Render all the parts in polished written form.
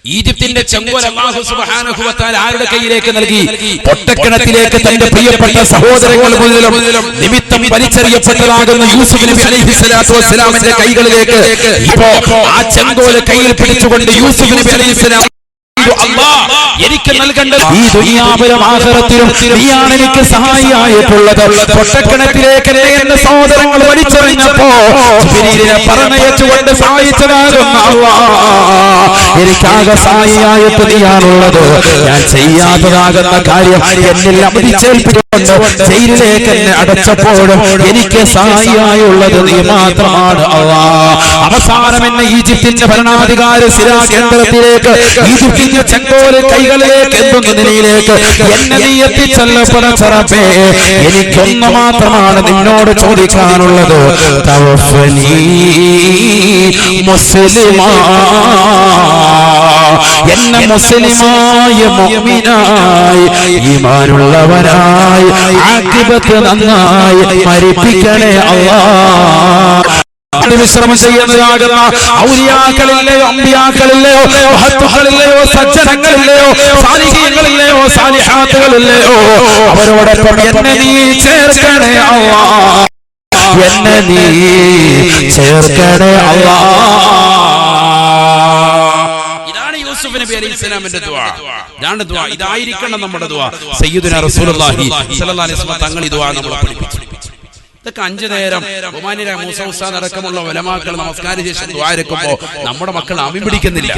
ഈജിപ്തിന്റെ ചെങ്കോൽ അല്ലാഹു സുബ്ഹാനഹു വ തആല ആരുടെ കയ്യിലേക്ക് നൽകി? പൊട്ടക്കിണറ്റിലേക്ക് തന്റെ പ്രിയപ്പെട്ട സഹോദരങ്ങൾ മുഴുവനും നിമിത്തം വലിച്ചെറിയപ്പെട്ടതാകുന്ന യൂസുഫ് നബി അലൈഹിസ്സലാത്തു വസ്സലാമിന്റെ കൈകളിലേക്ക് ഇപ്പോ ആ ചെങ്കോൽ കയ്യിൽ പിടിച്ചുകൊണ്ട് യൂസുഫ് നബി അലൈഹിസ്സലാം എനിക്ക് നൽകേണ്ടത് ഈ ദുനിയാവിലും ആഖിറത്തിലും നീയാണ് എനിക്ക് സഹായിയായിട്ടുള്ളത്. പൊട്ടക്കിണറ്റിലേക്ക് എന്റെ സഹോദരങ്ങൾ വലിച്ചെറിഞ്ഞപ്പോ ജിബ്രീലിനെ പറഞ്ഞയച്ചുകൊണ്ട് സഹായിച്ചതാകുന്ന അല്ലാഹ് എനിക്കാകെ സഹായിയായിട്ട് നീയാണുള്ളത്. ഞാൻ ചെയ്യാത്തതാകുന്ന കാര്യം എന്നിൽ അമതിച്ചേൽപ്പിച്ചുകൊണ്ട് ജയിലിലേക്ക് എന്നെ അടച്ചപ്പോഴും എനിക്ക് സഹായിയായുള്ളത് നീ മാത്രമാണ് അല്ലാഹ്. അവസാനം എന്നെ ഈജിപ്തിന്റെ ഭരണാധികാരി സിരാ കേന്ദ്രത്തിലേക്ക് ഈജിപ്തിന്റെ ചെങ്കോല് കൈകളിലേക്ക് എത്തുന്ന നിലയിലേക്ക് എന്നെ നീ എത്തിച്ചല്ലോ പടച്ചറബേ. എനിക്കൊന്നു മാത്രമാണ് നിന്നോട് ചോദിക്കാനുള്ളത്. തവഫനി മുസ്ലിമാ, എന്നെ മുസ്ലിമായ മുഅ്മിനായി ഈമാനുള്ളവനായി ആഖിബത്ത് നന്നായി മരിപ്പിക്കണേ അല്ലാഹ്. വിശ്രമം ചെയ്യുന്നതാകുന്ന ഔലിയാക്കളില്ലയോ, അമ്പിയാക്കളില്ലയോ, മഹത്തുക്കളില്ലയോ, സജ്ജനങ്ങളില്ലയോ, സാലിഹീങ്ങളില്ലയോ, സാലിഹാത്തുകളില്ലയോ, അവരോടൊപ്പം എന്നെ നീ ചേർക്കണേ അല്ലാഹ്, എന്നെ നീ ചേർക്കണേ അല്ലാഹ്. ഇതാണ് യൂസുഫ് നബി അലൈഹിസ്സലാമിന്റെ ദുആ. ഇതാണ് ദുആ. ഇതായിരിക്കണം നമ്മുടെ ദുആ. സയ്യിദുനാ റസൂലുള്ളാഹി സ്വല്ലല്ലാഹു അലൈഹി വസല്ലം തങ്ങൾ ഈ ദുആ നമ്മളെ പഠിപ്പിച്ചു. ഇതൊക്കെ 5 നേരം ബഹുമാന്യരായ മൂസ ഉസ്താദ് അടക്കമുള്ള ഉലമാക്കൾ നമസ്കാര ശേഷം ദുആ ഇറക്കുമ്പോൾ നമ്മുടെ മക്കൾ ആമീൻ പിടിക്കുന്നില്ല.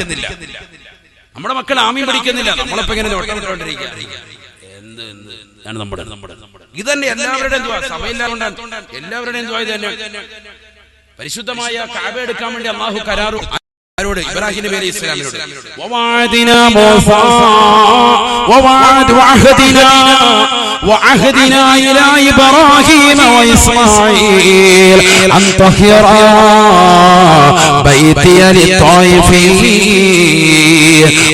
നമ്മളിപ്പോ ഇങ്ങനെ ഒട്ടമിട്ടുകൊണ്ടിരിക്കുക. എന്താണ് നമ്മുടെ ഇതന്നെ എല്ലാവരുടെയും ദുആ. സഭയില്ലാതുകൊണ്ടാണ് എല്ലാവരുടെയും ദുആ ഇത് തന്നെ. പരിശുദ്ധമായ കഅബ എടുക്കാൻ വേണ്ടി അല്ലാഹു കരാറു ആരോട്? ഇബ്രാഹിം നബി അലൈഹി ഇസ്ലാമിനോട്. വവാദിനാ മൂസ وعهدنا إلى إبراهيم وإسماعيل أن طهر بيتي للطائفين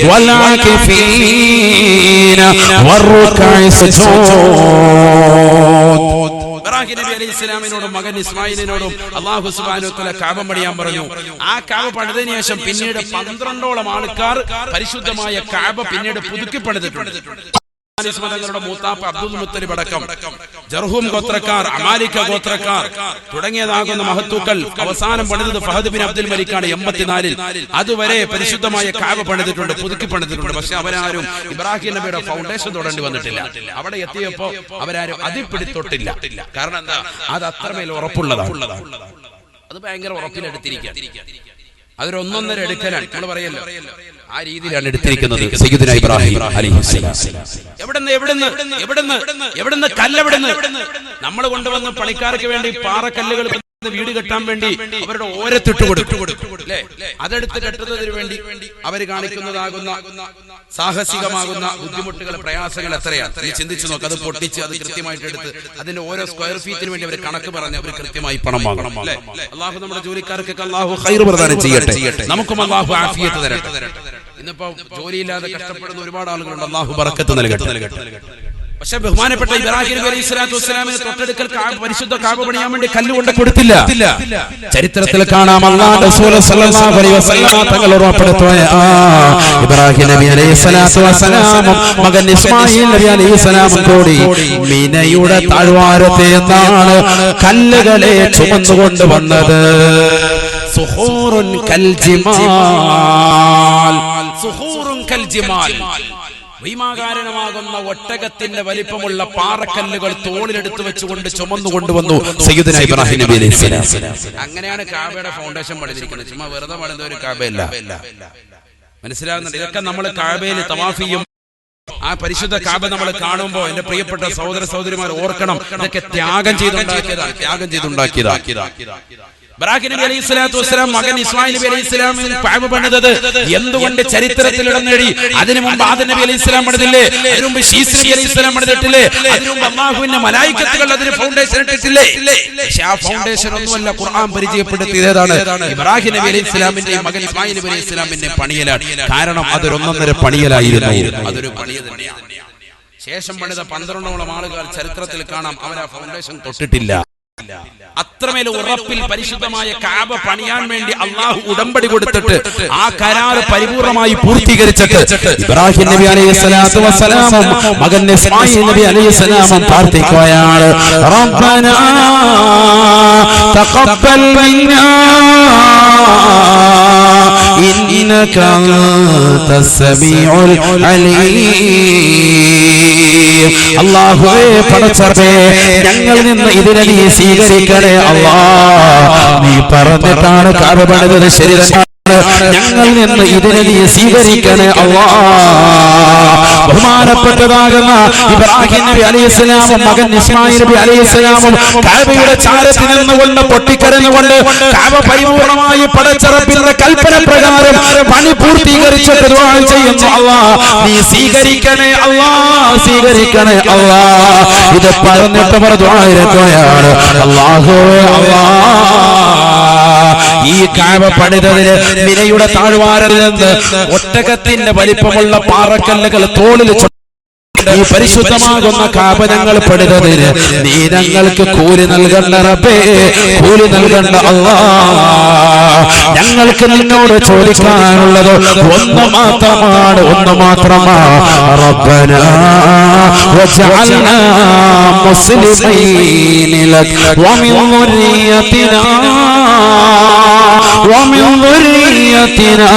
والعاكفين والركع السجود. ഇബ്രാഹിം നബി അലൈഹി ഇസ്ലാമിനോടും മകൻ ഇസ്മായിലിനോടും അല്ലാഹു സുബ്ഹാനഹു വ തആല കഅബ പണിയാൻ പറഞ്ഞു. ആ കഅബ പണിതതിനു ശേഷം പിന്നീട് 12ഓളം ആൾക്കാർ പരിശുദ്ധമായ കഅബ പിന്നീട് പുതുക്കി പണിതിട്ടുണ്ട്. ങ്ങളുടെ മൂത്താപ്പ അബ്ദുൽ മുത്തലിബ് അടക്കം ജർഹൂം ഗോത്രക്കാർ, അമാലിക ഗോത്രക്കാർ തുടങ്ങിയതാകുന്ന മഹത്തുക്കൾ അവസാനം പണിതത് ഫഹദ് ബിൻ അബ്ദുൽ മലിക്കാണ് 84-ൽ. അതുവരെ പരിശുദ്ധമായ കഅബ പണിതിട്ടുണ്ട്, പുതുക്കി പണിതിട്ടുണ്ട്. പക്ഷെ അവരാരും ഇബ്രാഹിം നബിയുടെ ഫൗണ്ടേഷൻ തൊടേണ്ടി വന്നിട്ടില്ല. അവിടെ എത്തിയപ്പോ അവരാരും അതിൽ പിടിത്തൊട്ടില്ല. കാരണം എന്താ? അത് അത്രമേൽ ഉറപ്പുള്ളതാണ്. അത് ഭയങ്കര ഉറപ്പിലെടുത്തിരിക്കുക. അതൊരു 1.5 എടുക്കലാണ്. നമ്മൾ പറയല്ലോ ആ രീതിയിലാണ് എടുത്തിരിക്കുന്നത്. സയ്യിദുനാ ഇബ്രാഹിം അലൈഹിസ്സലാം എവിടുന്ന് കല്ലെവിടുന്ന് നമ്മൾ കൊണ്ടുവന്ന് പണിക്കാർക്ക് വേണ്ടി പാറക്കല്ലുകൾ വീട് കെട്ടാൻ വേണ്ടി അവരുടെ ഓരത്തിട്ട് കൊടുക്കും അല്ലേ? അതെടുത്ത് കെട്ടുന്നതിന് വേണ്ടി അവർ കാണിക്കുന്നതാകുന്ന സാഹസികമാകുന്ന ബുദ്ധിമുട്ടുകൾ, പ്രയാസങ്ങൾ എത്രയാണ് നീ ചിന്തിച്ചു നോക്ക്. അത് പൊട്ടിച്ച് അത് കൃത്യമായിട്ട് എടുത്ത് അതിന്റെ ഓരോ സ്ക്വയർ ഫീറ്റിന് വേണ്ടി അവർ കണക്ക് പറഞ്ഞ് അവർ കൃത്യമായി പണം വാങ്ങണം. അല്ലാഹു നമ്മുടെ ജോലിക്കാർക്കൊക്കെ അല്ലാഹു ഖൈർ പ്രദാനം ചെയ്യട്ടെ, നമുക്കും അല്ലാഹു ആഫിയത്ത് തരട്ടെ. ഇന്നിപ്പോ ജോലിയില്ലാതെ കഷ്ടപ്പെടുന്ന ഒരുപാട് ആളുകളുണ്ട്. അല്ലാഹു ബറക്കത്ത് നൽകട്ടെ. പക്ഷെ ബഹുമാനപ്പെട്ട ഇബ്രാഹിം നബി അലൈഹി സ്വലാത്തു വസ്സലാമിന് തൊട്ടടുക്കൽ പരിശുദ്ധ കഅബ പണിയാൻ വേണ്ടി കല്ലുകൊണ്ട് കൊടുത്തില്ല. ചരിത്രത്തിൽ കാണാം അല്ലാഹുവിന്റെ റസൂൽ സല്ലല്ലാഹു അലൈഹി വസല്ലം തങ്ങൾ ഉറപ്പെടുത്തുക ഇബ്രാഹിം നബി അലൈഹി സ്വലാത്തു വസ്സലാമും മകൻ ഇസ്മായിൽ നബി അലൈഹി സ്വലാമും കൂടി മിനയുടെ താഴ്വാരത്തെ നിന്നാണ് കല്ലുകളെ ചുമന്നുകൊണ്ട് വന്നത്. സുഹൂറുൻ കൽ ജിമാൽ, സുഹൂറുൻ കൽ ജിമാൽ, ഭീമാകാരണമാകുന്ന ഒട്ടകത്തിന്റെ വലിപ്പമുള്ള പാറക്കല്ലുകൾ തോളിലെടുത്ത് വെച്ചുകൊണ്ട് ചുമന്നുകൊണ്ടുവന്നു സയ്യിദുനാ ഇബ്രാഹിം നബി അലൈഹി സ്വലാം. അങ്ങനെയാണ് കഅബയുടെ ഫൗണ്ടേഷൻ പണിതിരിക്കുന്നത്. ചുമ്മാ വെറുതെ പണിത ഒരു കഅബയല്ല. മനസ്സിലാകുന്നുണ്ട്? ഇതൊക്കെ നമ്മൾ കഅബയിൽ തവാഫ് ചെയ്യും. ആ പരിശുദ്ധ കഅബ നമ്മൾ കാണുമ്പോൾ എന്റെ പ്രിയപ്പെട്ട സഹോദര സഹോദരിമാർ ഓർക്കണം, ഇതൊക്കെ ത്യാഗം ചെയ്തുണ്ടാക്കിയതാണ്. ഇബ്രാഹിം നബി അലൈഹി സ്വലാത്തു വസ്സലാം മകൻ ഇസ്മായിൽ നബി അലൈഹി സ്വലാമിന് കഅബ പണിതത് എന്തുകൊണ്ട് ചരിത്രത്തിൽ ഇടം നേടി? അതിനു മുമ്പ് ആദം നബി അലൈഹി സ്വലാം പണിതില്ലേ? അതിനു മുമ്പ് ശീസ് നബി അലൈഹി സ്വലാം പണിതിട്ടില്ലേ? അതിനു മുമ്പ് അല്ലാഹുവിന്റെ മലായികത്തുകൾ അതിന് ഫൗണ്ടേഷൻ ഇട്ടിട്ടില്ലേ? പക്ഷേ ആ ഫൗണ്ടേഷൻ ഒന്നുമല്ല ഖുർആൻ പരിചയപ്പെടുത്തിയതാണ് ഇബ്രാഹിം നബി അലൈഹി സ്വലാമിന്റെയും മകൻ ഇസ്മായിൽ നബി അലൈഹി സ്വലാമിന്റെ പണിയലാണ്. കാരണം അതൊരു 1.5 പണിയലായിരുന്നു. അതൊരു പണിയ തന്നെയാണ്. ശേഷം പണിത 12ഓളം ആളുകൾ ചരിത്രത്തിൽ കാണാം, അവർ ആ ഫൗണ്ടേഷൻ തൊട്ടിട്ടില്ല. അത്രമേൽ ഉറപ്പിൽ പരിശുദ്ധമായ കഅബ പണിയാൻ വേണ്ടി അള്ളാഹു ഉടമ്പടി കൊടുത്തിട്ട് ആ കരാർ പരിപൂർണമായി പൂർത്തീകരിച്ചിട്ട് ഇബ്രാഹിം നബി അലൈഹിസ്സലാത്തു വസ്സലാമും മകൻ ഇസ്മാഈൽ നബി അലൈഹിസ്സലാമും പ്രാർത്ഥിക്കുകയാണ്, റബ്ബനാ തഖബ്ബൽ മിന്നാ ഇന്നക അൻതസ് സമീഉൽ അലീം. അല്ലാഹുവേ പടച്ചറബേ, ഞങ്ങളിൽ നിന്ന് ഇതിനെ നീ സ്വീകരിക്കണേ അല്ലാഹ്. നീ പറഞ്ഞിട്ടാണ് കഅബ പണിതത്, ശരി തന്നെ. ഞങ്ങളിൽ നിന്ന് ഇതിനെ നീ സ്വീകരിക്കണേ അല്ലാഹ്. ബഹുമാനപ്പെട്ടതാകുന്ന ഇബ്രാഹിം നബി അലൈഹിസ്സലാമും മകൻ ഇസ്മാഈൽ നബി അലൈഹിസ്സലാമും കഅബയുടെ ചാരത്തിൽ നിന്നുകൊണ്ട് പൊട്ടിക്കരഞ്ഞുകൊണ്ട് കഅബ പരിപൂർണമായി പടച്ച റബ്ബിന്റെ കൽപ്പന പ്രകാരം പണി പൂർത്തീകരിച്ചിട്ട് ദുആ ചെയ്യുന്നു, അല്ലാഹ് നീ സ്വീകരിക്കണേ അല്ലാഹ്, സ്വീകരിക്കണേ അല്ലാഹ്. ഇത് പറഞ്ഞിട്ട് അവർ ദുആ ഇറക്കുകയാണ്, അല്ലാഹുവേ അല്ലാഹ് ഈ കഅബ പണിതതിന് മിനയുടെ താഴ്വാരത്തിൽ നിന്ന് ഒട്ടകത്തിന്റെ വലിപ്പമുള്ള പാറക്കല്ലുകൾ തോളിൽ ഈ പരിശുദ്ധമാകുന്ന കാപനങ്ങൾ പെടുന്നതിന് നീ ഞങ്ങൾക്ക് കൂലി നൽകണ്ട റബ്ബേ, കൂലി നൽകണ്ട അല്ലാഹ്. ഞങ്ങൾക്ക് നിന്നോട് ചോദിക്കാനുള്ളത് ഒന്ന് മാത്രമാണ്, ഒന്ന് മാത്രമാണ്. റബ്ബനാ വജഅൽനാ മുസ്ലിമീന ലക വമിൻ ദുർരിയതിനാ ومن ذريتنا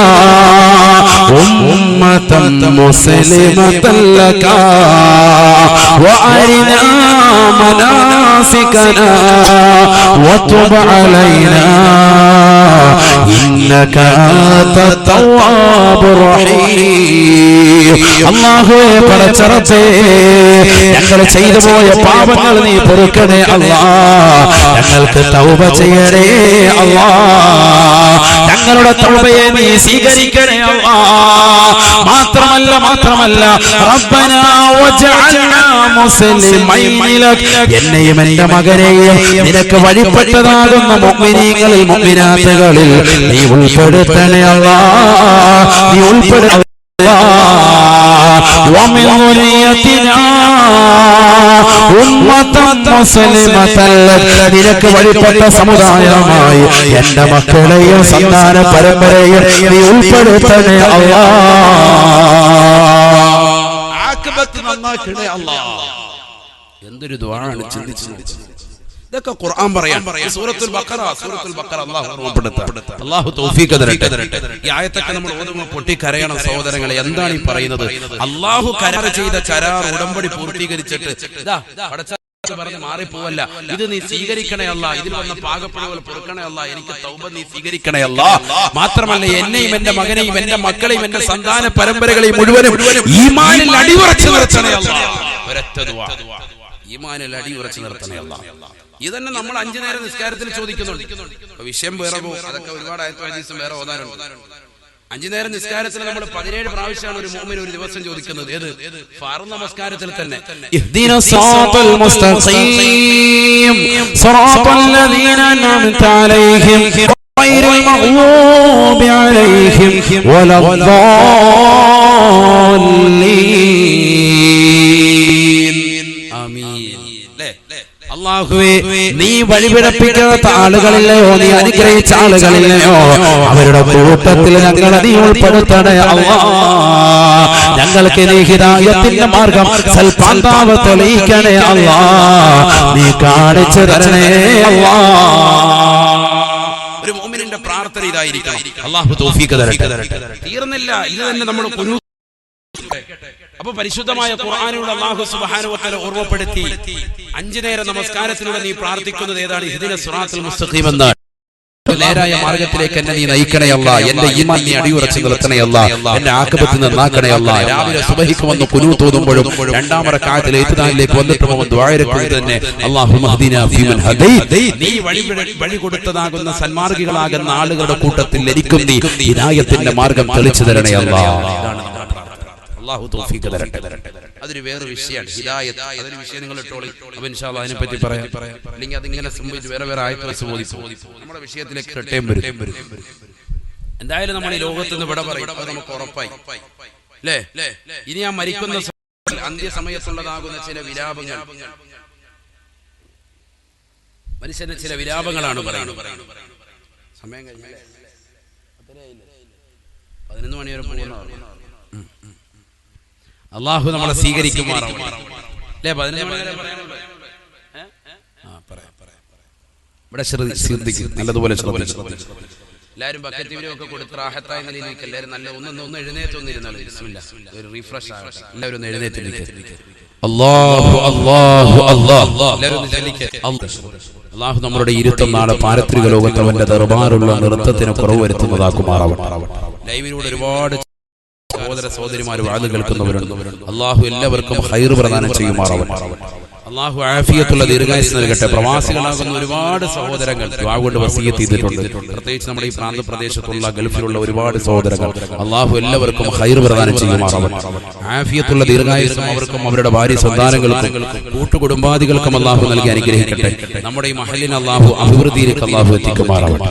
أمة مسلمة لك وأرنا مناسكنا وتب علينا إنك أنت التواب الرحيم. അല്ലാഹുവേ പടച്ചറബേ, ഞങ്ങൾ ചെയ്തു പോയ പാപങ്ങൾ നീ പൊറുക്കണേ അല്ലാഹ്. ഞങ്ങൾക്ക് തൗബ ചെയ്യണേ അല്ലാഹ്. ഞങ്ങളുടെ തൗബയെ നീ സ്വീകരിക്കണേ അല്ലാഹ്. മാത്രമല്ല റബ്ബനാ വജഅൽനാ മുസ്ലിമൈന ലക, എന്നെയും എന്റെ മകനെയും നിനക്ക് വഴിപ്പെട്ടതാകുന്ന മുഅ്മിനീങ്ങളിൽ മുഅ്മിനാത്തുകളിൽ നീ ഉൾപ്പെടുത്തണേ അല്ലാഹ്, നീ ഉൾപ്പെടുത്തണേ. ومن ذريتنا أمة مسلمة لك, നിനക്ക് വഴിപ്പെട്ട സമുദായമായി എന്റെ മക്കളെയും സന്താന പരമ്പരയും നീ ഉൾപ്പെടുത്തണേ അല്ലാഹ്. ആഖിബത്ത് നന്നാക്കണേ അല്ലാഹ്. എന്തൊരു ദുആണ്, ചിന്തിച്ചു. ഇതൊക്കെ ഖുർആൻ പറയാൻ സൂറത്തുൽ ബഖറ അല്ലാഹു ഓർമ്മപ്പെടുത്താം. അല്ലാഹു തൗഫീഖ് തരട്ടെ. ഈ ആയത്തൊക്കെ നമ്മൾ ഓതുമ്പോൾ പൊട്ടിക്കരയണം സഹോദരങ്ങളെ. എന്താണ് ഈ പറയുന്നത്? അല്ലാഹു കരാർ ചെയ്ത കരാർ ഉടമ്പടി പൂർത്തീകരിച്ചിട്ട് ഇതാ പടച്ച പറഞ്ഞ് മാറിപ്പോവല്ല, ഇത് നീ സ്വീകരിക്കണേ അല്ലാഹ്, ഇതിൽ വന്ന പാകപ്പിഴകൾ പൊറുക്കണേ അല്ലാഹ്, എനിക്ക് തൗബ നീ സ്വീകരിക്കണേ അല്ലാഹ്. മാത്രമല്ല എന്നെയും എന്റെ മകനെയും എന്റെ മക്കളെയും എന്റെ സന്താന പരമ്പരകളെയും മുഴുവനും ഈമാനിൽ അടിയുറച്ചു നിർത്തണേ അല്ലാഹ്. ഒരൊറ്റ ദുആ, ഈമാനിൽ അടിയുറച്ചു നിർത്തണേ അല്ലാഹ്. ഇതന്നെ നമ്മൾ 5 നേരം നിസ്കാരത്തിൽ ചോദിക്കുന്നുണ്ട്. വിഷയം വേറെ പോകും, അതൊക്കെ ഒരുപാട് ആയത്തും ഹദീസും വേറെ ഓതാനുണ്ട്. 5 നേരം നിസ്കാരത്തിൽ നമ്മൾ 17 പ്രാവശ്യമാണ് ഒരു മുഅ്മിൻ ഒരു ദിവസം ചോദിക്കുന്നത്. ഏത്? ഫർദ് നമസ്കാരത്തിൽ തന്നെ ഇഹ്ദിനസ് സിറാത്തൽ മുസ്തഖീം സിറാത്തൽ ലദീന അൻഅംത അലൈഹിം ഗൈറിൽ മഗ്ദൂബി അലൈഹിം വലദ്ദാല്ലീൻ. ആമീൻ. അല്ലാഹുവേ, നീ വഴിപിഴപ്പിക്കാത്ത ആളുകളിലെയോ നീ അനുഗ്രഹിച്ച ആളുകളിലെയോ അവരുടെ കൂട്ടത്തിൽ ഞങ്ങളെ നീ ഉൾപ്പെടുത്തണേ അല്ലാഹ്. ഞങ്ങൾക്ക് നീ ഹിദായത്തിന്റെ മാർഗം സൽപാന്താവ് തെളിയിക്കണേ അല്ലാഹ്, നീ കാണിച്ചു തരണേ അല്ലാഹ്. ഒരു മുഅ്മിനിന്റെ പ്രാർത്ഥന ഇതായിരിക്കണം, അല്ലാഹു തൗഫീഖ് തരട്ടെ. തീർന്നില്ല, ഇത് തന്നെ നമ്മൾ ഖുനൂത്ത്. അപ്പൊ പരിശുദ്ധമായ ഖുർആനിലൂടെ അല്ലാഹു സുബ്ഹാനഹു വ തആല ഓർമ്മപ്പെടുത്തി 5 നേര നമസ്കാരത്തിലൂടെ നീ പ്രാർത്ഥിക്കുന്നത് ഏതാണ്? ഇഹ്ദിനസ് സിറാത്തൽ മുസ്തഖീം എന്നാണ്. നേരായ മാർഗത്തിലേക്ക് എന്നെ നീ നയിക്കണേ അല്ലാഹ്, എന്റെ ഈമാൻ നീ അടിയുറച്ചു നിർത്തണേ അല്ലാഹ്, എന്റെ ആഖിബത്ത് നന്നാക്കണേ അല്ലാഹ്. രാവിലെ സുബഹിക്ക് വന്ന് ഖുനൂത്ത് ഓതുമ്പോഴും 2ാം റക്അത്തിൽ ഇത്നാലിലേക്ക് വന്നിട്ട് ദുആയിരക്കുള്ളിൽ തന്നെ അല്ലാഹുമ്മ ഹ്ദിനാ ഫീമൻ ഹദൈത്, നീ വഴി കൊടുത്തതാകുന്ന സന്മാർഗികളാകുന്ന ആളുകളുടെ കൂട്ടത്തിൽ എനിക്കും നീ ഹിദായത്തിന്റെ മാർഗം തെളിച്ചു തരണേ അല്ലാഹ്. അല്ലാഹു തൗഫീഖ് തരട്ടെ. അതൊരു വേറെ വിഷയമാണ്, ഹിദായത്ത്. അതൊരു വിഷയം നിങ്ങൾ ഇട്ടോളി, അപ്പോൾ ഇൻഷാ അല്ലാഹ് അതിനെ പറ്റി പറയാം. അല്ലെങ്കിൽ അതിങ്ങനെ സംഭവിച്ച് വേറെ ആയത്തുകൾ സംഭവിച്ചു നമ്മുടെ വിഷയത്തിലേക്ക് ഇട്ടേം വരും. എന്തായാലും നമ്മൾ ഈ ലോകത്ത് നിന്ന് വിട പറയും, അത് നമുക്ക് ഉറപ്പായി അല്ലേ? ഇനി ആ മരിക്കുന്ന അന്ത്യസമയത്തുള്ളതാകുന്ന ചില വിലാപങ്ങൾ, മനുഷ്യന്റെ ചില വിലാപങ്ങളാണ് പറയുന്നത്. സമയം കഴിഞ്ഞ 11 മണി വരെ പോകുന്ന അള്ളാഹു നമ്മളെ സ്വീകരിക്കുമാറാവട്ടെ. അല്ലേ 11 മണി വരെ പറയാനുള്ളത്? ഇവിടെ ശ്രദ്ധിക്കും, നല്ലതുപോലെ ശ്രദ്ധിക്കും. എല്ലാവരും ബക്കറ്റ് ഒക്കെ കൊടുത്ത് റാഹത്തായ നിലയിലേക്ക് എല്ലാവരും നല്ല ഒന്ന് എഴുന്നേറ്റൊന്നിരുന്നാലും ഒരു റീഫ്രഷ് ആകട്ടെ. എല്ലാവരും ഒന്ന് എഴുന്നേറ്റിരിക്കും. അല്ലാഹു അല്ലാഹു അല്ലാഹ്. അല്ലാഹു നമ്മുടെ ഇരുത്തം നാളെ പാരത്രിക ലോകത്ത് അവന്റെ ദർബാറുള്ള നൃത്തത്തിന് കുറവ് വരുത്തുന്നതാക്കുമാറാവട്ടെ. ലൈവിലൂടെ ഒരുപാട് സഹോദര സഹോദരിമാർ വാഴ കേൾക്കുന്നവരുണ്ട്. അല്ലാഹു എല്ലാവർക്കും ഖൈർ പ്രദാനം ചെയ്യുമാറാവട്ടെ. അല്ലാഹു ആഫിയത്തുള്ള ദീർഘായുസ്സ് നൽകട്ടെ. പ്രവാസികളാകുന്ന ഒരുപാട് സഹോദരങ്ങൾ ദുആ കൊണ്ട് വസിയത്ത് ചെയ്തിട്ടുണ്ട്. പ്രത്യേകിച്ച് നമ്മുടെ ഈ പ്രാന്തപ്രദേശത്തുള്ള ഗൾഫിലുള്ള ഒരുപാട് സഹോദരങ്ങൾ അല്ലാഹു എല്ലാവർക്കും ഖൈർ പ്രദാനം ചെയ്യുമാറാവട്ടെ. ആഫിയത്തുള്ള ദീർഘായുസ്സും അവർക്കും അവരുടെ ഭാര്യ സന്താനങ്ങൾക്കും കൂട്ടുകുടുംബാദികൾക്കും അല്ലാഹു നൽകി അനുഗ്രഹിക്കട്ടെ. നമ്മുടെ ഈ മഹലിനെ അല്ലാഹു അഭിവൃദ്ധിയിലേക്ക് അല്ലാഹു എത്തിക്കുമാറാവട്ടെ.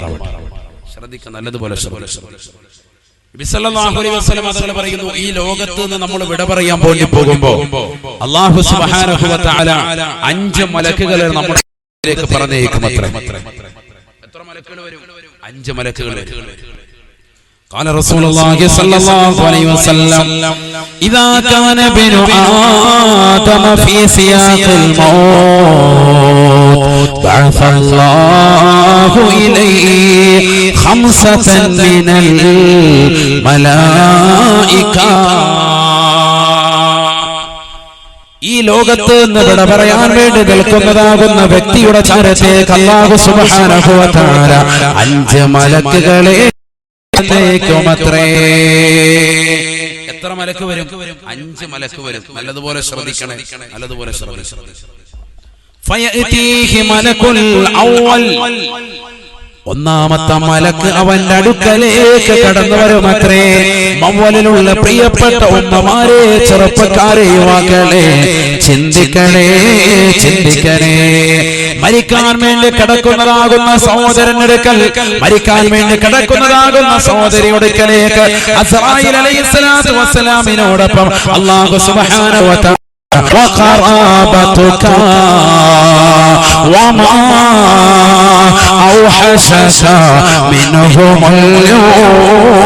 ശ്രദ്ധിക്കുക, നല്ലതുപോലെ ശ്രദ്ധിക്കുക. നബി സല്ലല്ലാഹു അലൈഹി വസല്ലം തങ്ങൾ പറയുന്നു, ഈ ലോകത്ത് നിന്ന് നമ്മൾ വിട പറയാൻ വേണ്ടി പോകുമ്പോൾ അല്ലാഹു സുബ്ഹാനഹു വ തആല 5 മലക്കുകളെ നമ്മളിലേക്ക് പറഞ്ഞേക്കുമത്രേ. എത്ര മലക്കുകൾ വരും? 5 മലക്കുകൾ വരും. قال رسول الله صلى الله عليه وسلم إذا كان ابن آدم في سياق الموت بعث الله إليه 5 من الملائكة. ഈ ലോകത്ത് നിന്ന് വിട പറയാൻ വേണ്ടി നിൽക്കുന്നതാകുന്ന വ്യക്തിയുടെ ചാരത്തേക്ക് അല്ലാഹു സുബ്ഹാനഹു വ തആല 5 മലക്കുകളെ. എത്ര മലക്ക് വരും? 5 മലക്ക് വരും. നല്ലതുപോലെ ശ്രദ്ധിക്കണേ, നല്ലതുപോലെ ശ്രദ്ധിക്കണം. ഫയഅതീഹി മലകുൽ അവ്വൽ. ഒന്നാമത്തെ മലക്ക് അവന്റെ അടുക്കലേക്ക് കടന്നു വരുമത്രേ. മവ്വലിലുള്ള പ്രിയപ്പെട്ട ഉമ്മമാരെ, ചെറുപ്പക്കാരെ, യുവാക്കളെ, ചിന്തിക്കണേ, ചിന്തിക്കണേ. മരിക്കാൻ വേണ്ടി കിടക്കുന്നതാകുന്ന സഹോദരനെടുക്കൽ, മരിക്കാൻ വേണ്ടി കിടക്കുന്നതാകുന്ന സഹോദരിയൊടുക്കലേക്ക് അസ്റായീൽ അലൈഹിസ്സലാത്തു വസ്സലാമിനോടൊപ്പം അല്ലാഹു സുബ്ഹാനഹു വ തആല وقرابتك وما أوحشك منهم اليوم.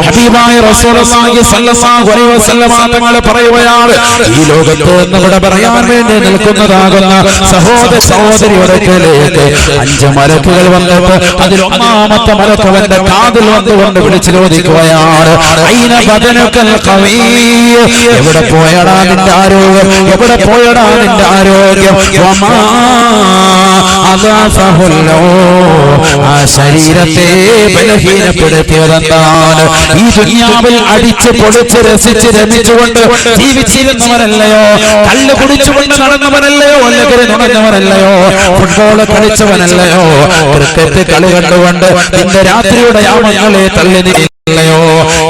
ഹബീബായ റസൂലുള്ളാഹി സ്വല്ലല്ലാഹു അലൈഹി വസല്ലം തങ്ങൾ പറയുകയാണ്, ഈ ലോകത്ത് നിന്ന് വിട പറയാൻ വേണ്ടി നിൽക്കുന്നതാകുന്ന സഹോദര സഹോദരിയോടൊക്കലേക്ക് 5 മലക്കുകൾ വന്നിട്ട് അതിൽ ഒന്നാമത്തെ മലക്ക് അവന്റെ കാതിൽ വന്നുകൊണ്ട് വിളിച്ചു ചോദിക്കുകയാണ്, ഐന ബദനുകൽ ഖവീ. എവിടെ പോയടാ നിന്റെ ആരോഗ്യം? എവിടെ പോയടാ നിന്റെ ആരോഗ്യം? ആ ശരീരത്തെ ബലഹീനപ്പെടുത്തിയതെന്താണ്? ഈ ദുനിയാവിൽ അടിച്ച് പൊളിച്ച് രസിച്ച് രമിച്ചുകൊണ്ട് ജീവിച്ചിരുന്നവനല്ലയോ? കല്ല് കുടിച്ചുകൊണ്ട് നടന്നവനല്ലയോ? ലഹരി നുണഞ്ഞവനല്ലയോ? ഫുട്ബോൾ കളിച്ചവനല്ലയോ? ക്രിക്കറ്റ് കളി കണ്ടുകൊണ്ട് നിന്റെ രാത്രിയുടെ യാമങ്ങളെ തള്ളി ല്ലയോ?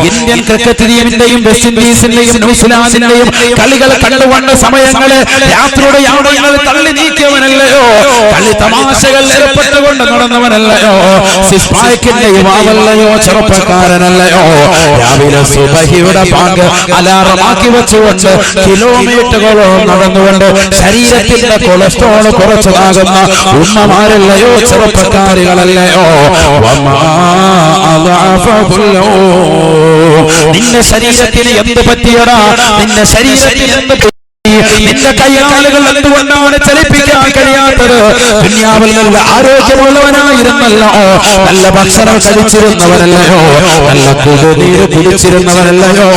ഇന്ത്യൻ ക്രിക്കറ്റ് ടീമിന്റെയും വെസ്റ്റ് ഇൻഡീസിന്റെയും ന്യൂസിലാൻഡിന്റെയും കളികൾ കണ്ടുകൊണ്ട് സമയങ്ങളെ രാത്രിയുടെ യാമങ്ങൾ തള്ളി നീക്കിയവനല്ലയോ? കളി തമാശകൾ ഏർപ്പെട്ടുകൊണ്ട് നടന്നവനല്ലയോ? സിസ്പാക്കിന്റെ യുവാവല്ലയോ? ചെറുപ്പക്കാരനല്ലയോ? രാവിലെ സുബഹിയുടെ ബാങ്ക് അലാറമാക്കി വെച്ചുകൊണ്ട് കിലോമീറ്ററുകളോളം നടന്നുകൊണ്ട് ശരീരത്തിന്റെ കൊളസ്ട്രോൾ കുറച്ചതാകുന്ന ഉമ്മമാരല്ലയോ? ചെറുപ്പക്കാരികളല്ലയോ? നിന്റെ ശരീരത്തിന് എന്ത് പറ്റിയടാ? നിന്റെ ശരീരത്തിന് എന്ത്? നിന്റെ കൈകാലുകൾ എന്തുകൊണ്ടാണ് ചലിപ്പിക്കാൻ കഴിയാത്തത്? ദുനിയാവിൽ നല്ല ആരോഗ്യമുള്ളവനായിരുന്നല്ലോ, നല്ല ഭക്ഷണം കഴിച്ചിരുന്നവനല്ലയോ, നല്ല കുടിനീര് കുടിച്ചിരുന്നവനല്ലയോ,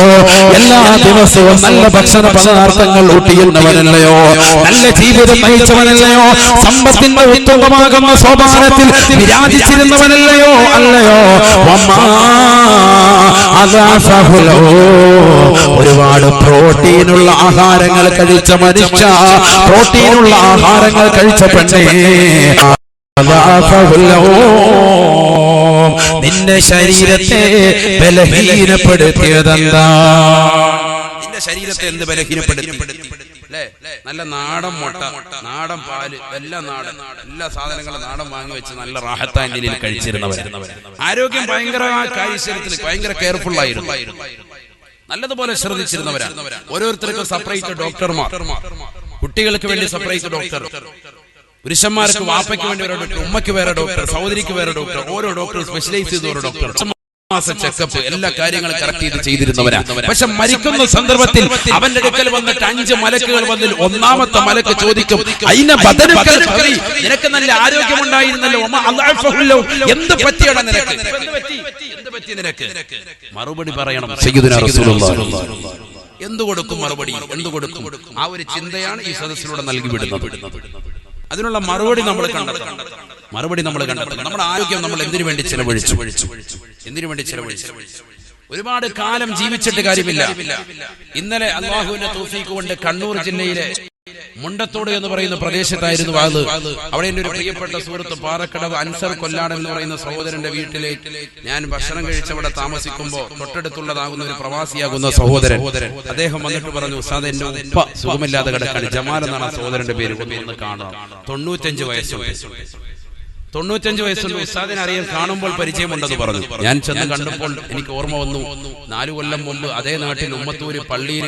എല്ലാ ദിവസവും നല്ല ഭക്ഷണ പദാർത്ഥങ്ങൾ ഊട്ടിയിരുന്നവനല്ലയോ, നല്ല ജീവിതം നയിച്ചവനല്ലയോ, സമ്പത്തിന്റെ ഉത്തമമാകുന്ന സോപാനത്തിൽ വിരാജിച്ചിരുന്നവനല്ലയോ? അല്ലയോ? ഒരുപാട് പ്രോട്ടീനുള്ള ആഹാരങ്ങൾ കഴിച്ച മനുഷ്യ, പ്രോട്ടീനുള്ള ആഹാരങ്ങൾ കഴിച്ച പെണ്ണേ, നിന്റെ ശരീരത്തെ ബലഹീനപ്പെടുത്തിയതെന്താ? നിന്റെ ശരീരത്തെ എന്ത് ബലഹീനപ്പെടുത്തി? നല്ല നാടൻ മുട്ട, നാടൻ പാല്, എല്ലാം നാടൻ, എല്ലാ സാധനങ്ങളും നാടൻ വാങ്ങി വെച്ച് നല്ല റാഹത്തായ നിലയിൽ കഴിച്ചിരുന്നവർ, ആരോഗ്യം ഭയങ്കര കാര്യശീലത്തിൽ ഭയങ്കര കെയർഫുൾ ആയിരുന്നു, നല്ലതുപോലെ ശ്രദ്ധിച്ചിരുന്നവരാണ്. ഓരോരുത്തർക്കും സെപ്പറേറ്റ് ഡോക്ടർമാർ, കുട്ടികൾക്ക് വേണ്ടി സെപ്പറേറ്റ് ഡോക്ടർ, പുരുഷന്മാർക്ക് വാപ്പയ്ക്ക് വേണ്ടി ഒരു ഡോക്ടർ, ഉമ്മയ്ക്ക് വേറെ ഡോക്ടർ, സഹോദരിക്ക് വേറെ ഡോക്ടർ, ഓരോ ഡോക്ടർ സ്പെഷ്യലൈസ് ചെയ്ത ഓരോ ഡോക്ടർ, ചെക്കപ്പ്, എല്ലാ കാര്യങ്ങളും കറക്റ്റ് ചെയ്തിരുന്നവരാ. പക്ഷെ മരിക്കുന്ന സന്ദർഭത്തിൽ അവന്റെ അടുക്കൽ വന്നിട്ട് 5 മലക്കുകൾ വന്നിൽ ഒന്നാമത്തെ മലക്ക് ചോദിക്കും, നിനക്ക് നല്ല ആരോഗ്യമുണ്ടായിരുന്നല്ലോ, എന്ത് പറ്റിയാണ് നിനക്ക്, എന്ത് പറ്റി നിനക്ക്? മറുപടി പറയണം സയ്യിദുനാ റസൂലുള്ളാഹി. എന്തു കൊടുക്കും മറുപടി, എന്തു കൊടുക്കും? ആ ഒരു ചിന്തയാണ് ഈ സദസ്സിലൂടെ നൽകി വിടുന്നത്. അതിനുള്ള മറുപടി നമ്മൾ കണ്ടെത്തണം. നമ്മുടെ ആരോഗ്യം നമ്മൾ എന്തിനു വേണ്ടി ചെലവഴിച്ചു? ഒരുപാട് കാലം ജീവിച്ചിട്ട് കാര്യമില്ല. ഇന്നലെ അല്ലാഹുവിന്റെ തൗഫീഖ് കൊണ്ട് കണ്ണൂർ ജില്ലയിലെ മുണ്ടത്തോട് എന്ന് പറയുന്ന പ്രദേശത്തായിരുന്നു വാത്. അവിടെ എന്റെ ഒരു പ്രിയപ്പെട്ട സുഹൃത്ത് പാറക്കടവ് അൻസർ കൊല്ലാട് എന്ന് പറയുന്ന സഹോദരന്റെ വീട്ടിലേക്ക് ഞാൻ ഭക്ഷണം കഴിച്ചവിടെ താമസിക്കുമ്പോൾ തൊട്ടടുത്തുള്ളതാകുന്ന ഒരു പ്രവാസിയാകുന്ന സഹോദരൻ, അദ്ദേഹം വന്നിട്ട് പറഞ്ഞു, ഉസ്താദ് എന്റെ ഉപ്പ സുഖമില്ലാതെ കിടക്കാണ്, ജമാൽ എന്നാണ് സഹോദരന്റെ പേര്, ഒന്ന് കാണാം. 95 വയസ്സുണ്ട്. ഉസ്താദിനെ അറിയാൻ, കാണുമ്പോൾ പരിചയമുണ്ടെന്ന് പറഞ്ഞു. ഞാൻ ചെന്ന് കണ്ടപ്പോൾ എനിക്ക് ഓർമ്മ വന്നു, 4 കൊല്ലം മുമ്പ് അതേ നാട്ടിൽ ഉമ്മത്തൂര് പള്ളിയിൽ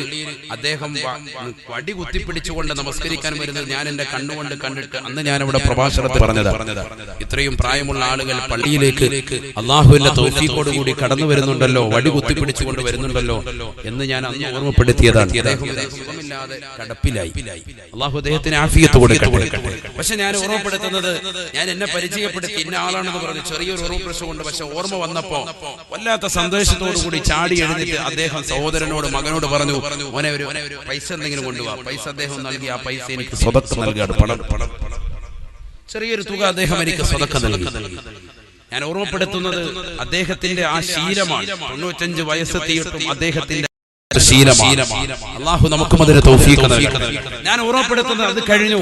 അദ്ദേഹം വടി കുത്തിപ്പിടിച്ചുകൊണ്ട് നമസ്കരിക്കാൻ വരുന്നത് ഞാൻ എന്റെ കണ്ണുകൊണ്ട് കണ്ടിട്ട് അന്ന് ഞാൻ അവിടെ പ്രഭാഷണത്തിൽ പറഞ്ഞത്, ഇത്രയും പ്രായമുള്ള ആളുകൾ പള്ളിയിലേക്ക് അള്ളാഹുവിന്റെ തൗഫീഖോടുകൂടി കടന്നു വരുന്നുണ്ടല്ലോ, വടി കുത്തിപ്പിടിച്ചുകൊണ്ട് വരുന്നുണ്ടല്ലോ എന്ന് ഞാൻ അന്ന് ഓർമ്മപ്പെടുത്തിയതാണ്. സുഖമില്ലാതെ കടപ്പിലായി, അള്ളാഹു അദ്ദേഹത്തിന് ആഫിയത്ത് കൊടുക്കട്ടെ. പക്ഷെ ഞാൻ ഓർമ്മപ്പെടുത്തുന്നത്, ഞാൻ എന്നെ പരിചയപ്പെടുത്തി ഇന്ന ആളാണെന്ന് പറഞ്ഞു, ചെറിയൊരു ഓർമ്മ പ്രശ്നമുണ്ട്. പക്ഷെ ഓർമ്മ വന്നപ്പോ വല്ലാത്ത സന്തോഷത്തോടുകൂടി ചാടി എഴുന്നിട്ട് അദ്ദേഹം സഹോദരനോട്, മകനോട് പറഞ്ഞു, മോനെ ഒരു പൈസ എന്തെങ്കിലും കൊണ്ടുപോവാ. പൈസ അദ്ദേഹം നൽകി. ആ പൈസ എനിക്ക് സ്വതക്ക നൽകുകയാണ്. പണം ചെറിയൊരു തുക അദ്ദേഹം എനിക്ക് സ്വതക്ക നൽകി. ഞാൻ ഓർമ്മപ്പെടുത്തുന്നത് അദ്ദേഹത്തിന്റെ ആ ശീലമാണ്. 95 വയസ്സെത്തിയിട്ടും അദ്ദേഹത്തിന്റെ അല്ലാഹു നമുക്കും അതിന് തൗഫീഖ് നൽകട്ടെ. ഞാൻ ഓർമ്മപ്പെടുത്തുന്നത്, അത് കഴിഞ്ഞു.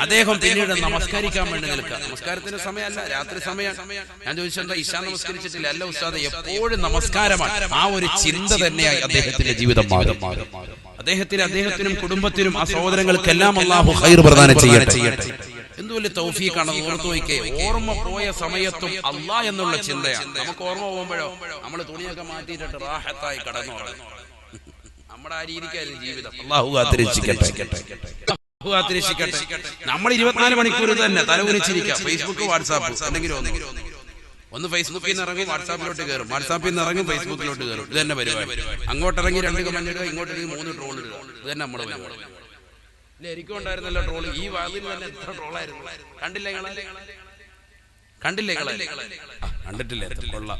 അദ്ദേഹം പിന്നീട് നമസ്കരിക്കാൻ വേണ്ടി നിൽക്കുക. നമസ്കാരത്തിന് സമയമല്ല, രാത്രി സമയമാണ്. ഞാൻ ചോദിച്ചെന്താ ഇശാ നമസ്കരിച്ചിട്ടില്ല? അല്ല ഉസ്താദ്, എപ്പോഴും നമസ്കാരമാണ്. ആ ഒരു ചിന്ത തന്നെയായി അദ്ദേഹത്തിന്റെ ജീവിതം മാറും. അദ്ദേഹത്തിനും കുടുംബത്തിനും ആ സഹോദരങ്ങൾക്കെല്ലാം അല്ലാഹു ഖൈർ പ്രദാനം ചെയ്യട്ടെ. എന്തു വലിയ തൗഫീഖാണ്. ഓർത്തു നോക്കിയേ, ഓർമ്മ പോയ സമയത്തും അല്ലാഹ് എന്നുള്ള ചിന്തയാണ്. നമുക്ക് ഓർമ്മ പോകുമ്പോഴോ നമ്മൾ തുണിയൊക്കെ മാറ്റിയിട്ട് റാഹത്തായി കടന്നുറങ്ങും. നമ്മുടെ ആ രീതിക്കായിരുന്നു ജീവിതം. അല്ലാഹു കാത്തിരക്ഷിക്കട്ടെ. നമ്മൾ 24 മണിക്കൂർ തന്നെ തലകുനിച്ചിരിക്കുക. ഫേസ്ബുക്ക്, വാട്സാപ്പ്, എന്തെങ്കിലും ഒന്ന് ഫേസ്ബുക്കിൽ നിന്ന് ഇറങ്ങും, വാട്സാപ്പിലോട്ട് കയറും, വാട്സാപ്പിൽ നിന്ന് ഇറങ്ങും, ഫേസ്ബുക്കിലോട്ട് കയറും. ഇത് തന്നെ പരിപാടി. അങ്ങോട്ടിറങ്ങി 2 കമന്റ് ഇടുക, ഇങ്ങോട്ടിറങ്ങി 3 ട്രോൾ ഇടുക. ഇത് തന്നെ നമ്മുടെ പരിപാടി. എനിക്കും ഉണ്ടായിരുന്നല്ലോ ട്രോള്. ഈ വാതിൽ തന്നെ എത്ര ട്രോളായിരുന്നു. കണ്ടില്ലേ? കണ്ടിട്ടില്ലേ? കൊള്ളാം.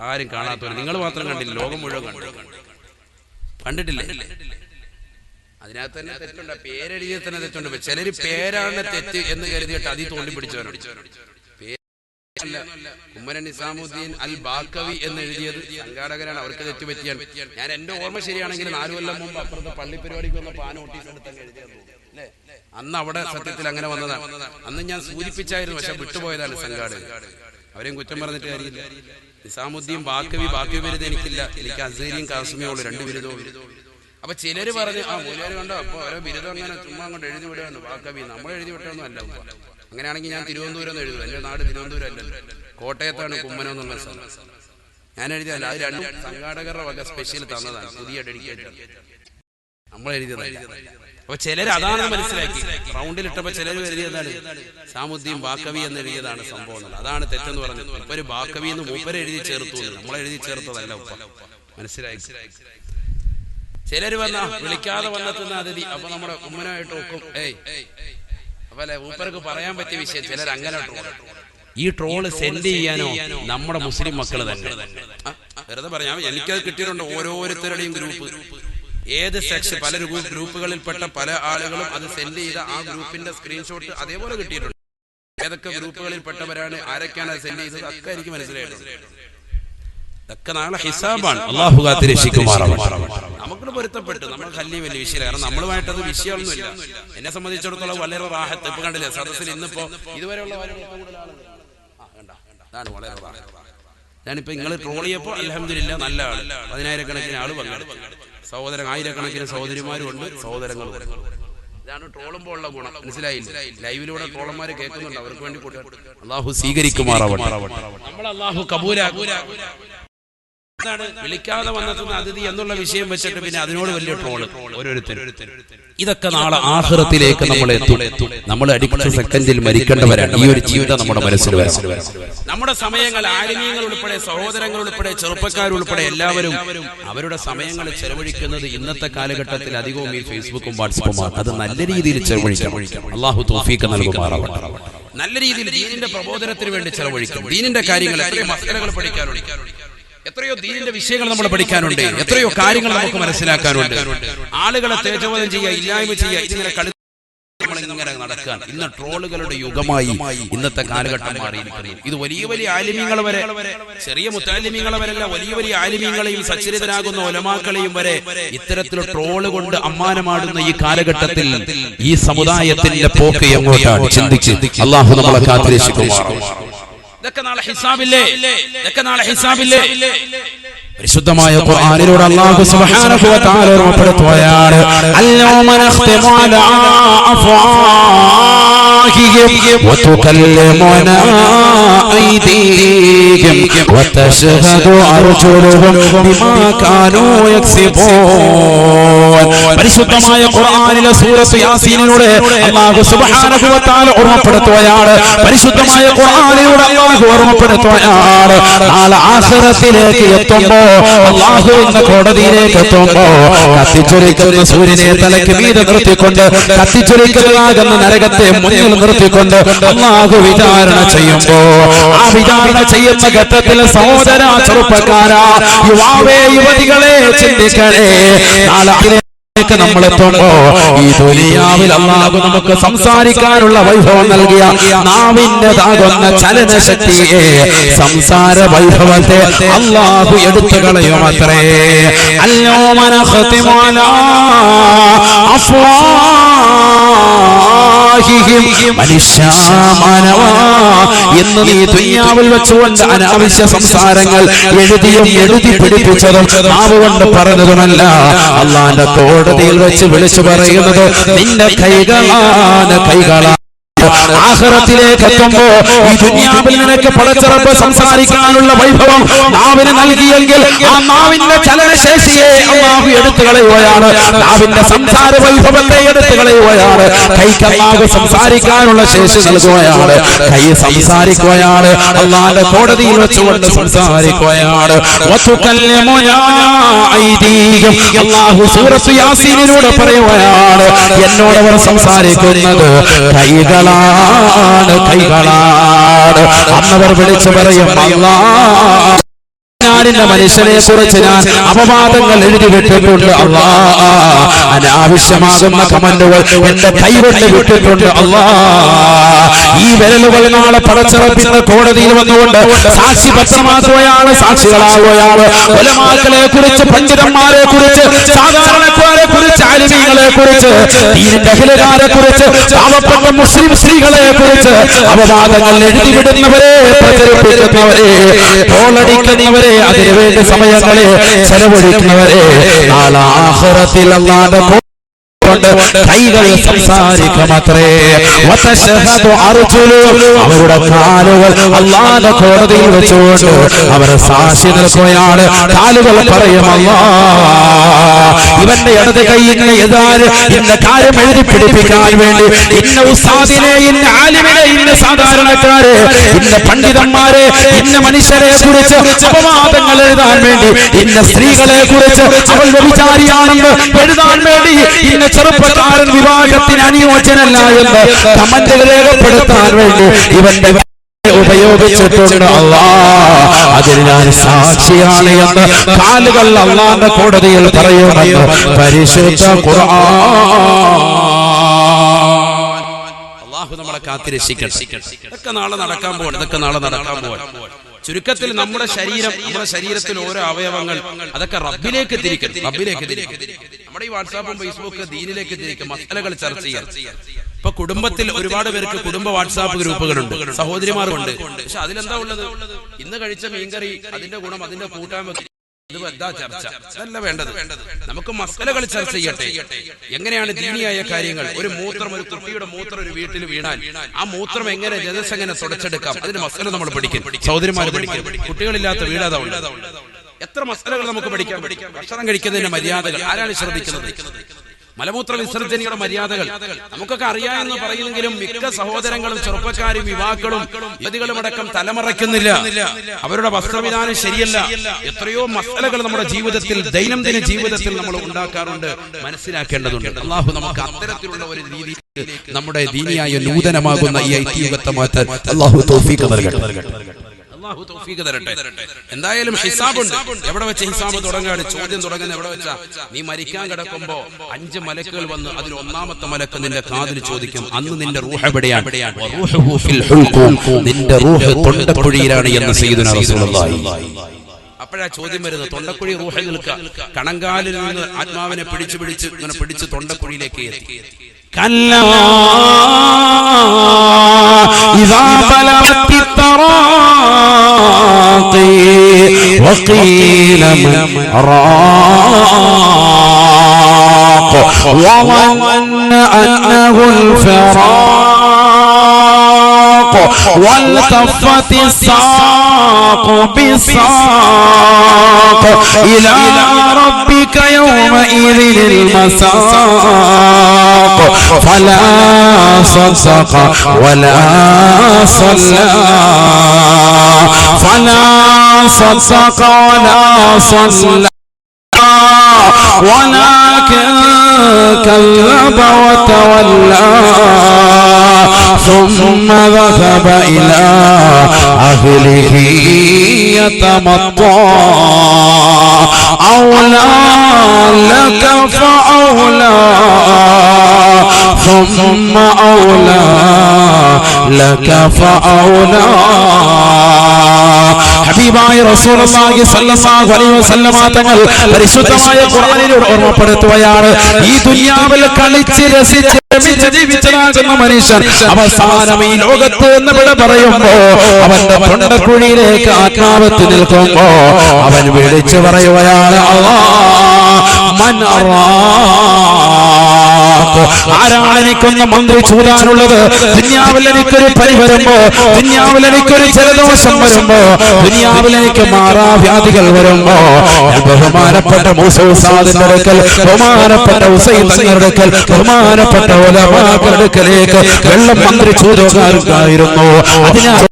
ആരും കാണാത്തവർ, നിങ്ങൾ മാത്രം കണ്ടില്ല, ലോകം മുഴുവൻ കണ്ടിട്ടില്ലേ? അതിനകത്ത് തന്നെ തെറ്റുണ്ട്. പേരെഴുതിയ തന്നെ തെറ്റുണ്ട്. ചിലര് പേരാണ് തെറ്റ് എന്ന് കരുതിയിട്ട് അതിൽ തോണ്ടി പിടിച്ചവരുണ്ട്. കുമ്മരൻ നിസാമുദ്ദീൻ അൽ ബാക്കവി എന്ന് എഴുതിയത് സംഘാടകരാണ്, അവർക്ക് തെറ്റുപറ്റിയാണ്. ഞാൻ എന്റെ ഓർമ്മ ശരിയാണെങ്കിൽ 4 കൊല്ലം മുമ്പ് അപ്പുറത്തെ പള്ളി പരിപാടിക്ക് വന്നപ്പോ ആ നോട്ടീസ് എടുത്തങ്ങ് എഴുതിയത് അന്ന് അവിടെ സത്യത്തിൽ അങ്ങനെ വന്നതാണ്. അന്ന് ഞാൻ സൂചിപ്പിച്ചായിരുന്നു, പക്ഷെ വിട്ടുപോയതാണ് സംഘാടകർ. അവരെയും കുറ്റം പറഞ്ഞിട്ട് കാര്യമില്ല. നിസാമുദ്ദീൻ ബാക്കവി വരുന്നത് എനിക്കില്ല, എനിക്ക് അസീരിയും കാശ്മീരും 2 ബിരുദവും. അപ്പൊ ചിലര് പറഞ്ഞു, ആ മൂലര് കണ്ടോ, അപ്പൊ ഓരോ ബിരുദം അങ്ങനെ ചുമ്മാ അങ്ങോട്ട് എഴുതി വിടുകയാണ് ബാക്കവി. നമ്മൾ എഴുതി വിട്ടൊന്നും അല്ല. അങ്ങനെയാണെങ്കിൽ ഞാൻ തിരുവനന്തപുരം എന്ന് എഴുതും. എന്റെ നാട് തിരുവനന്തപുരം അല്ലല്ലോ, കോട്ടയത്താണ് കുമ്മനം എന്നുള്ള സ്ഥലം. ഞാൻ എഴുതിയല്ല, അത് 2 സംഘാടകരുടെ വക സ്പെഷ്യൽ തന്നതാണ്, പുതിയ ഡെഡിക്കേറ്റഡ്. നമ്മൾ എഴുതിയതല്ല. അപ്പൊ ചിലര് അതാണ് മനസ്സിലാക്കി. റൗണ്ടിലിട്ടപ്പോ ചിലര് എഴുതിയതാണ് സാമുദ്ദീൻ ബാക്കവി എന്ന് എഴുതിയതാണ് സംഭവം. അതാണ് തെറ്റെന്ന് പറഞ്ഞത്. ഇപ്പൊ ഒരു ബാക്കവി എന്ന് മൂപ്പര് എഴുതി ചേർത്തു, നമ്മളെഴുതി ചേർത്തതല്ല. മനസ്സിലായി. ചിലര് വിളിക്കാതെ വന്നെത്തുന്ന അതിഥി. അപ്പൊ നമ്മുടെ ഉമ്മനായിട്ട് നോക്കും, അപ്പൊ അല്ലെ മൂപ്പർക്ക് പറയാൻ പറ്റിയ വിഷയം. ചിലർ അങ്ങനെ ഈ ട്രോള് സെൻഡ് ചെയ്യാനോ നമ്മുടെ മുസ്ലിം മക്കള് തന്നെ വെറുതെ പറയാം. എനിക്കത് കിട്ടിയിട്ടുണ്ട്. ഓരോരുത്തരുടെയും ഗ്രൂപ്പ്, ഏത് സെക്ഷൻ, പല ഗ്രൂപ്പുകളിൽപ്പെട്ട പല ആളുകളും അത് സെൻഡ് ചെയ്ത ആ ഗ്രൂപ്പിന്റെ സ്ക്രീൻഷോട്ട് അതേപോലെ കിട്ടിയിട്ടുണ്ട്. ഏതൊക്കെ ഗ്രൂപ്പുകളിൽപ്പെട്ടവരാണ്, ആരൊക്കെയാണ് അത് സെൻഡ് ചെയ്തത്, ഒക്കെ എനിക്ക് മനസ്സിലായിട്ടുണ്ട്. ഇതൊക്കെ നാളെ ഹിസാബാണ്. അല്ലാഹു കാത്തിരക്ഷിക്കുമാറാവട്ടെ. നമുക്ക് പൊരുത്തപ്പെട്ടു, നമ്മൾ വലിയ വിഷയം. കാരണം നമ്മളുമായിട്ടത് വിഷയമൊന്നുമില്ല. എന്നെ സംബന്ധിച്ചിടത്തോളം വളരെ റാഹത്ത്. ഇപ്പൊ കണ്ടില്ലേ സദസ്സിൽ ഇന്നിപ്പോ ഇതുവരെയുള്ള അതാണ് വളരെ റാഹത്ത്. ഞാനിപ്പോ നിങ്ങൾ ട്രോൾ ചെയ്യപ്പോ അൽഹംദുലില്ലാ നല്ല ആള്, 10,000-കണക്കിന് ആള് പങ്കെടുത്തു. സഹോദരൻ 1000-കണക്കിന് സഹോദരിമാരും ഉണ്ട്, സഹോദരങ്ങളും. ഇതാണ് ട്രോളുമ്പോൾ ഉള്ള ഗുണം. മനസ്സിലായില്ല? ലൈവിലൂടെ ട്രോളന്മാര് കേൾക്കുന്നുണ്ട്, അവർക്ക് വേണ്ടി അല്ലാഹു സ്വീകരിക്കുമാറാവട്ടെ. നമ്മൾ അല്ലാഹു കബൂലാക്കും. വിളിക്കാതെ വന്നെത്തുന്ന അതിഥി എന്നുള്ള വിഷയം വെച്ചിട്ട് പിന്നെ അതിനോട് വലിയ ട്രോള് ഓരോരുത്തരും. ഇതൊക്കെ നാളെ ആഖിറത്തിലേക്ക് നമ്മൾ എത്തും. നമ്മൾ അടുത്ത സെക്കൻഡിൽ മരിക്കേണ്ടവരാണ്. ഈ ഒരു ചിന്ത നമ്മുടെ മനസ്സിൽ വരണം. നമ്മുടെ സമയങ്ങൾ ആലിമീങ്ങൾ ഉൾപ്പെടെ, സഹോദരങ്ങൾ ഉൾപ്പെടെ, ചെറുപ്പക്കാരുൾപ്പെടെ എല്ലാവരും അവരുടെ സമയങ്ങൾ ചെലവഴിക്കുന്നത് ഇന്നത്തെ കാലഘട്ടത്തിൽ അധികവും ഈ ഫേസ്ബുക്കും വാട്സപ്പുമാണ്. അത് നല്ല രീതിയിൽ ചെലവഴിക്കണം. അല്ലാഹു തൗഫീഖ് നൽകുമാറാവട്ടെ. നല്ല രീതിയിൽ ദീനിന്റെ പ്രബോധനത്തിന് വേണ്ടി ചെലവഴിക്കണം. ദീനിന്റെ കാര്യങ്ങൾ, എത്രയോ മസലകൾ പഠിക്കാനുണ്ട്, എത്രയോ ദീനിന്റെ വിഷയങ്ങൾ നമ്മൾ പഠിക്കാനുണ്ട്, എത്രയോ കാര്യങ്ങൾ നമുക്ക് മനസ്സിലാക്കാനുണ്ട്. ആളുകളെ തേജോവധം ചെയ്യുക, ഇല്ലായ്മ ചെയ്യുക, ഇതിങ്ങനെ കളി നമ്മളിങ്ങനെ നടക്കാൻ. ഇന്ന് ട്രോളുകളുടെ യുഗമായി ഇന്നത്തെ കാലഘട്ടം മാറിയിരിക്കുന്നു. ഇത് വലിയ വലിയ ആലിമീങ്ങൾ വരെ, ചെറിയ മുത്താലിമീങ്ങളെ വരെല്ല, വലിയ വലിയ ആലിമീങ്ങളെയും സച്ചരിതരാകുന്ന ഉലമാക്കളെയും വരെ ഇത്തരത്തിൽ ട്രോള് കൊണ്ട് അമ്മാനമാടുന്ന ഈ കാലഘട്ടത്തിൽ ഈ സമുദായത്തിന്റെ പോക്ക് എങ്ങോട്ടാണ് ചിന്തിച്ച് അല്ലാഹു നമ്മളെ കാത്തിരക്ഷിക്കുമാറാവട്ടെ. ഇതൊക്കെ നാളെ ഹിസാബില്ലേ, ഇതൊക്കെ നാളെ ഹിസാബില്ലേ. പരിശുദ്ധമായ ഖുർആനിലൂടെ അല്ലാഹു സുബ്ഹാനഹു വ തആല ഓർമ്മപ്പെടുത്തുകയാണ്, അൽയൗമ നഖ്തിമു അലാ അഫ്വാഹിഹിം വതുകല്ലിമുനാ ഐദീഹിം വതശ്ഹദു അർജുലുഹും ബിമാ കാനൂ യക്സിബൂൻ. പരിശുദ്ധമായ ഖുർആനിലെ സൂറത്ത് യാസീനിലൂടെ അല്ലാഹു സുബ്ഹാനഹു വ തആല ഓർമ്മപ്പെടുത്തുകയാണ്, പരിശുദ്ധമായ ഖുർആനിലൂടെ അല്ലാഹു ഓർമ്മപ്പെടുത്തുകയാണ്, നാളെ ആഖിറത്തിലേക്ക് എത്തുമ്പോൾ, അല്ലാഹുവിന്റെ കോടതിയിലേക്ക് എത്തുമ്പോ കത്തിച്ചൊരിക്കുന്ന സൂര്യനെ തലയ്ക്ക് മീതെ നിർത്തിക്കൊണ്ട്, കത്തിച്ചൊരിക്കുന്നതാകുന്ന നരകത്തെ മുന്നിൽ നിർത്തിക്കൊണ്ട് അല്ലാഹു വിചാരണ ചെയ്യുമ്പോ, ആ വിചാരണ ചെയ്യുന്ന ഘട്ടത്തിൽ സഹോദര, ചെറുപ്പക്കാരാ, യുവാവേ, യുവതികളെ ചിന്തിക്കണേ. നാളെ നമ്മളെത്തുമ്പോ ഈ ദുനിയാവിൽ അല്ലാഹു നമുക്ക് സംസാരിക്കാനുള്ള വൈഭവം നൽകിയ നാവിൻ്റെതാകുന്ന ചലനശക്തിയെ, സംസാര വൈഭവത്തെ അല്ലാഹു എടുത്തു കളയുമത്രേ. അൽയൗമ നഖ്തിമു അലാ അഫ്വാഹിഹിം. മനുഷ്യ, മാനവ, എന്ന് നീ ദുനിയാവിൽ വെച്ചുകൊണ്ട് അനാവശ്യ സംസാരങ്ങൾ എഴുതി പിടിപ്പിച്ചതും നാവ് കൊണ്ട് പറഞ്ഞതുമല്ല, അല്ലാഹുവിന്റെ കോടതിയിൽ വെച്ച് വിളിച്ചു പറയുന്നത് നിന്റെ കൈകളാണ്, കൈകളാണ്. ആഖിറത്തിലേക്ക് എത്തുമ്പോ ഈ ദുനിയാവിൽ നിനക്ക് പടച്ചറപ്പ് സംസാരിക്കാനുള്ള വൈഭവം നാവിന് നൽകിയെങ്കിൽ ആ നാവിന്റെ ചലനശേഷിയെ അല്ലാഹു എടുത്തു കളയുകയാണ്, നാവിന്റെ സംസാര വൈഭവത്തെ എടുത്തു കളയുകയാണ്. കൈക്ക് അല്ലാഹു സംസാരിക്കാനുള്ള ശേഷി നൽകുകയാണ്, കൈ സംസാരിക്കുകയാണ്, അല്ലാഹുവിന്റെ കോടതിയിൽ വെച്ചുകൊണ്ട് സംസാരിക്കുകയാണ്. അല്ലാഹു സൂറത്ത് യാസീനിലൂടെ പറയുകയാണ്, എന്നോടവർ സംസാരിക്കുന്നത് കൈകളാണ്, കൈകളാണ്. അന്നവർ വിളിച്ചു പറയും, അല്ലാഹ്, ഞാനിന്റെ മനുഷ്യനെ കുറിച്ച് ഞാൻ അപവാദങ്ങൾ എഴുതി വിട്ടിട്ടുണ്ട് അല്ലാ, അനാവശ്യമാകുന്ന കമന്റുകൾ എന്റെ കൈകൊണ്ട് വിട്ടിട്ടുണ്ട് അല്ലാ. ഈ വിരലുകൾ നാളെ പടച്ചറപ്പിന്റെ കോടതിയിൽ വന്നുകൊണ്ട് സാക്ഷി പത്രമാക്കുകയാണ്, സാക്ഷികളാവുകയാണ്. ഉലമാക്കളെ കുറിച്ച്, പണ്ഡിതന്മാരെ കുറിച്ച്, സാധാരണക്കാരെ കുറിച്ച്, ആലിമീങ്ങളെ കുറിച്ച്, ദീനിന്റെ അഹ്ലുകാരെ കുറിച്ച്, പാവപ്പെട്ട മുസ്ലിം സ്ത്രീകളെ കുറിച്ച് അപവാദങ്ങൾ എഴുതി വിടുന്നവരെ, പ്രചരിപ്പിക്കുന്നവരെ, തോളടിക്കുന്നവരെ, അതിനുവേണ്ടി സമയങ്ങളെ ചെലവഴിക്കുന്നവരെ നാളെ ആഖിറത്തിൽ അല്ലാഹുവിന്റെ കൈകൾ സംസാരിക്കുമത്രേ. അവരുടെ കാലുകൾ അല്ലാഹുവിന്റെ കോടതിയിൽ വെച്ചുകൊണ്ട് അവർ സാക്ഷി നിൽക്കുകയാണ്. കാലുകൾ പറയും, ഇവന്റെ ഇടത് കൈയിന് എതാര് ഇന്ന കാര്യം എഴുതി പിടിപ്പിക്കാൻ വേണ്ടി, ഇന്ന ഉസ്താദിനെ, ഇന്ന ആലിമിനെ, ഇന്ന സാധാരണക്കാരെ, ഇന്ന പണ്ഡിതന്മാരെ, ഇന്ന മനുഷ്യരെ കുറിച്ച് അപവാദങ്ങൾ എഴുതാൻ വേണ്ടി, ഇന്ന സ്ത്രീകളെ കുറിച്ച് അവൾ വ്യഭിചാരിയാണെന്ന് എഴുതാൻ വേണ്ടി, ഇന്ന ചെറുപ്പക്കാരൻ വിവാഹത്തിന് അനുയോജ്യനല്ല എന്ന് കമന്റുകൾ രേഖപ്പെടുത്താൻ വേണ്ടി ഇവന്റെ ഉപയോഗിച്ചിട്ടുണ്ട്. അല്ലാഹ്, അതിന് ഞാൻ സാക്ഷിയാണ് എന്ന് കാലുകൾ അല്ലാഹുവിന്റെ കോടതിയിൽ പറയുമെന്ന് പരിശുദ്ധ ഖുർആൻ. അല്ലാഹു നമ്മളെ കാത്തിരക്ഷിക്കട്ടെ. ഇതൊക്കെ നാളെ നടക്കാൻ പോവാണ്, ഇതൊക്കെ നാളെ നടക്കാൻ പോവാണ്. ചുരുക്കത്തിൽ നമ്മുടെ ശരീരം, നമ്മുടെ ശരീരത്തിൽ ഓരോ അവയവങ്ങൾ, അതൊക്കെ റബ്ബിലേക്ക് തിരിക്കണം, റബ്ബിലേക്ക് തിരിക്കണം. നമ്മുടെ ഈ വാട്സാപ്പും ഫേസ്ബുക്ക് ദീനിലേക്ക് തിരിക്കും, മസലകൾ ചർച്ച ചെയ്യാം. ഇപ്പൊ കുടുംബത്തിൽ ഒരുപാട് പേർക്ക് കുടുംബ വാട്സാപ്പ് ഗ്രൂപ്പുകളുണ്ട്, സഹോദരിമാരുണ്ട്. പക്ഷെ അതിലെന്താ ഉള്ളത്? ഇന്ന് കഴിച്ച മീൻകറി, അതിന്റെ ഗുണം, അതിന്റെ കൂട്ടാൻ ചർച്ച അതല്ല വേണ്ടത്. നമുക്ക് മസലകൾ ചർച്ച ചെയ്യട്ടെ. എങ്ങനെയാണ് ദീനിയായ കാര്യങ്ങൾ? ഒരു മൂത്രം, ഒരു കുട്ടിയുടെ മൂത്രം ഒരു വീട്ടിൽ വീണാൽ ആ മൂത്രം എങ്ങനെ, ജലസ് എങ്ങനെ തുടച്ചെടുക്കാം, അതിന്റെ മസല നമ്മൾ പഠിക്കും, സഹോദരിമാർ പഠിക്കും. കുട്ടികളില്ലാത്ത വീടാതാ ഉള്ളത്. എത്ര മസലകൾ നമുക്ക് പഠിക്കാൻ പറ്റും. ഭക്ഷണം കഴിക്കുന്നതിന്റെ മര്യാദകൾ ആരാണ് ശ്രദ്ധിക്കുന്നത്? മലമൂത്ര വിസർജനയുടെ മര്യാദകൾ നമുക്കൊക്കെ അറിയാമെന്ന് പറയുമെങ്കിലും മിക്ക സഹോദരങ്ങളും ചെറുപ്പക്കാരും യുവാക്കളും യുവതികളും അടക്കം തലമറയ്ക്കുന്നില്ല. അവരുടെ വസ്ത്രവിധാനം ശരിയല്ല. എത്രയോ മസലകൾ നമ്മുടെ ജീവിതത്തിൽ, ദൈനംദിന ജീവിതത്തിൽ നമ്മൾ ഉണ്ടാക്കാറുണ്ട്, മനസ്സിലാക്കേണ്ടതുണ്ട്. അല്ലാഹു നമുക്ക് അത്തരത്തിലുള്ള ഒരു രീതി നമ്മുടെ ദീനിയായ നൂതനമാകുന്ന ഈ ഐതിഹ്യത്തെ മാറ്റാൻ അല്ലാഹു തൗഫീഖ് നൽകട്ടെ. അല്ലാഹു തൗഫീഖ് തരട്ടെ. എന്തായാലും ഹിസാബുണ്ട്. എവിടെ വെച്ച് ഹിസാബ് തുടങ്ങാണ്? ചോദ്യം തുടങ്ങുന്നത് എവിടെ വെച്ചാ? നീ മരിക്കാൻ കിടക്കുമ്പോ 5 മലക്കുകൾ വന്ന് അതിൽ ഒന്നാമത്തെ മലക്ക് നിന്റെ കാതിൽ ചോദിക്കും, അന്ന് നിന്റെ റൂഹ് എവിടെയാണ്? റൂഹുഹു ഫിൽ ഹുൽഖൂം, നിന്റെ റൂഹ് തൊണ്ടക്കുഴിയിലാണ് എന്ന് സയ്യിദുനാ റസൂലുള്ളാഹി. അപ്പോഴാ ചോദ്യം വരുന്നത്. തൊണ്ടക്കുഴി റൂഹിൽ നിൽക്കുക. കണങ്കാലിൽ നിന്ന് ആത്മാവിനെ പിടിച്ച് തൊണ്ടക്കുഴിയിലേക്ക് എത്തി. كلا إذا بلغت التراقي وقيل من راق وظن أنه الفراق والتفت الساق بالساق إلى ربك يومئذ المساق فلا صدق ولا صلى فلا صدق ولا صلى ولكن كذب وتولى ثم ذهب إلى أهله يتمطى أولى لك فأولى ثم أولى لك فأولى. ഹബീബായ റസൂലുള്ളാഹി സ്വല്ലല്ലാഹു അലൈഹി വസല്ലം തങ്ങൾ പരിശുദ്ധമായ ഖുർആനിൽ ഓർമ്മപ്പെടുത്തുകയാണ്, ഈ ദുനിയാവിൽ കളിച്ച് രസിച്ച് ജീവിച്ചതാകുന്ന മനുഷ്യൻ അവസാനം ഈ ലോകത്ത് എന്ന് വിട പറയുമ്പോ അവന്റെ തൊണ്ടക്കുഴിയിലേക്ക് ആത്മാവത്ത് നിൽക്കുമ്പോ അവൻ വിളിച്ചു പറയുകയാണ്, ആരാണ് എനിക്കൊന്ന് മന്ത്രി ചൂടാനുള്ളത്? ദുനിയാവിൽ എനിക്കൊരു പനി വരുമ്പോ, ദുനിയാവിൽ എനിക്കൊരു ജലദോഷം വരുമ്പോ, ദുനിയാവിൽ എനിക്ക് മാറാവ്യാധികൾ വരുമ്പോ ബഹുമാനപ്പെട്ട മൂസ ഉസ്താദിന്റെ അടുക്കൽ, ബഹുമാനപ്പെട്ട ഹുസൈൻ തങ്ങളുടെ അടുക്കൽ, ബഹുമാനപ്പെട്ട ഉലമാക്കളുടെ അടുക്കലേക്ക് വെള്ളം മന്ത്രി ചൂടുകാരുണ്ടായിരുന്നു. അതിനാൽ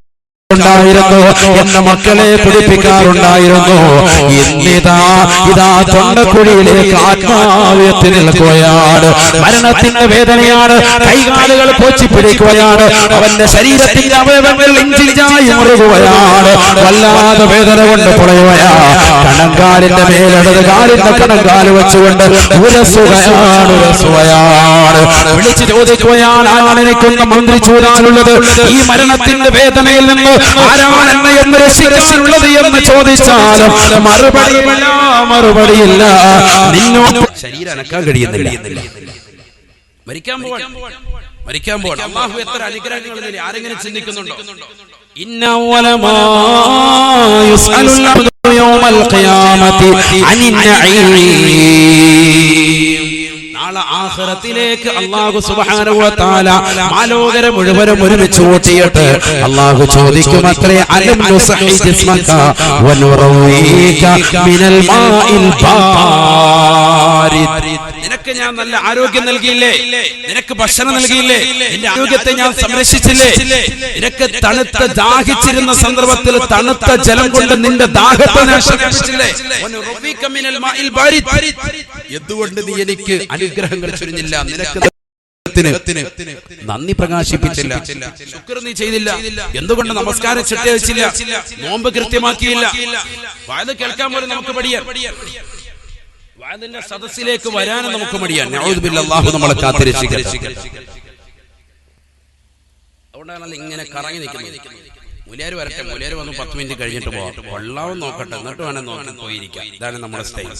ഉണ്ടായിരുന്നു എന്ന മക്കളെ കുടിപ്പിക്കാറുണ്ടായിരുന്നു. ഇതാ തൊണ്ടക്കുഴിയിലേക്ക് ആത്മാവ്യത്തിൽ നിൽക്കുകയാണ്. മരണത്തിന്റെ വേദനയാണ്. കൈകാലുകൾ കോച്ചിപ്പിടിക്കുകയാണ്. അവന്റെ ശരീരത്തിന്റെ അവയവങ്ങൾ ഇഞ്ചിഞ്ചായി മുറുകുകയാണ്. വല്ലാതെ വേദന കൊണ്ട് പുളയുകയാണ്. കണങ്കാലിന്റെ മേലെടുത്ത് കാലിന്റെ കണങ്കാല് വെച്ചുകൊണ്ട് ഉരസുകയാണ്. വിളിച്ചു ചോദിക്കുകയാണ്, ആരാണ് എനിക്കൊന്ന് മന്ത്രി ചൂടാനുള്ളത്? ഈ മരണത്തിന്റെ വേദനയിൽ നിന്ന് ആരാണ് എന്നെ എന്ന് രക്ഷിക്കാനുള്ളത് എന്ന് ചോദിച്ചാലും മറുപടിയില്ല. നിന്നോട് ശരീരം അനക്കാൻ കഴിയുന്നില്ല. മരിക്കാൻ പോവാൻ അല്ലാഹു എത്ര അനുഗ്രഹങ്ങൾ നൽകി. ആരെങ്കിലും ചിന്തിക്കുന്നുണ്ടോ? ഇന്ന അവലമാ യുസ്അലുൽ അബ്ദു യൗമൽ ഖിയാമത്തി അനിൻ നഈം. നാളെ ആഖിറത്തിലേക്ക് അല്ലാഹു സുബ്ഹാനഹു വ തആല മാലോകര മുഴുവനും ഒരുമിച്ച് കൂട്ടിയിട്ട് അല്ലാഹു ചോദിക്കുമത്രേ, അലം നുസഹി ജിസ്മക വ നുറവീക മിനൽ മാഇൽ ബാരിദ്. നിനക്ക് ഞാൻ നല്ല ആരോഗ്യം നൽകിയില്ലേ? നിനക്ക് ഭക്ഷണം നൽകിയില്ലേ? നിന്റെ ആരോഗ്യത്തെ ഞാൻ സംരക്ഷിച്ചില്ലേ? നിനക്ക് തണുത്ത ദാഹിച്ചിരുന്ന സന്ദർഭത്തിൽ തണുത്ത ജലം കൊണ്ട് നിന്റെ ദാഹത്തെ നശിപ്പിച്ചില്ലേ? എന്തുകൊണ്ട് നീ എനിക്ക് അനുഗ്രഹങ്ങൾ ചൊരിഞ്ഞില്ല? നിനക്ക് നന്ദി പ്രകാശിപ്പിച്ചില്ല, ശുക്ർ നീ ചെയ്തില്ല. എന്തുകൊണ്ട് നമസ്കാരം ചിട്ട വെച്ചില്ല? നോമ്പ് കൃത്യമാക്കിയില്ല. വായത് കേൾക്കാൻ പോലും നമുക്ക് മടിയാ. വായതിന്റെ സദസ്സിലേക്ക് വരാനും നമുക്ക് മടിയാണ്. നഊദു ബില്ലാഹ്, അല്ലാഹു നമ്മളെ കാത്തിരക്ഷിക്കട്ടെ. അതുകൊണ്ടാണല്ലോ ഇങ്ങനെ കറങ്ങി നിൽക്കുന്നത്. മുലിയാർ വരട്ടെ, മുലിയാർ വന്ന് 10 മിനിറ്റ് കഴിഞ്ഞിട്ട് പോകാം. വെള്ളവും നോക്കട്ടെ, എന്നിട്ട് വേണം നോക്കി പോയിരിക്കാം. ഇതാണ് നമ്മുടെ സ്റ്റൈൽ.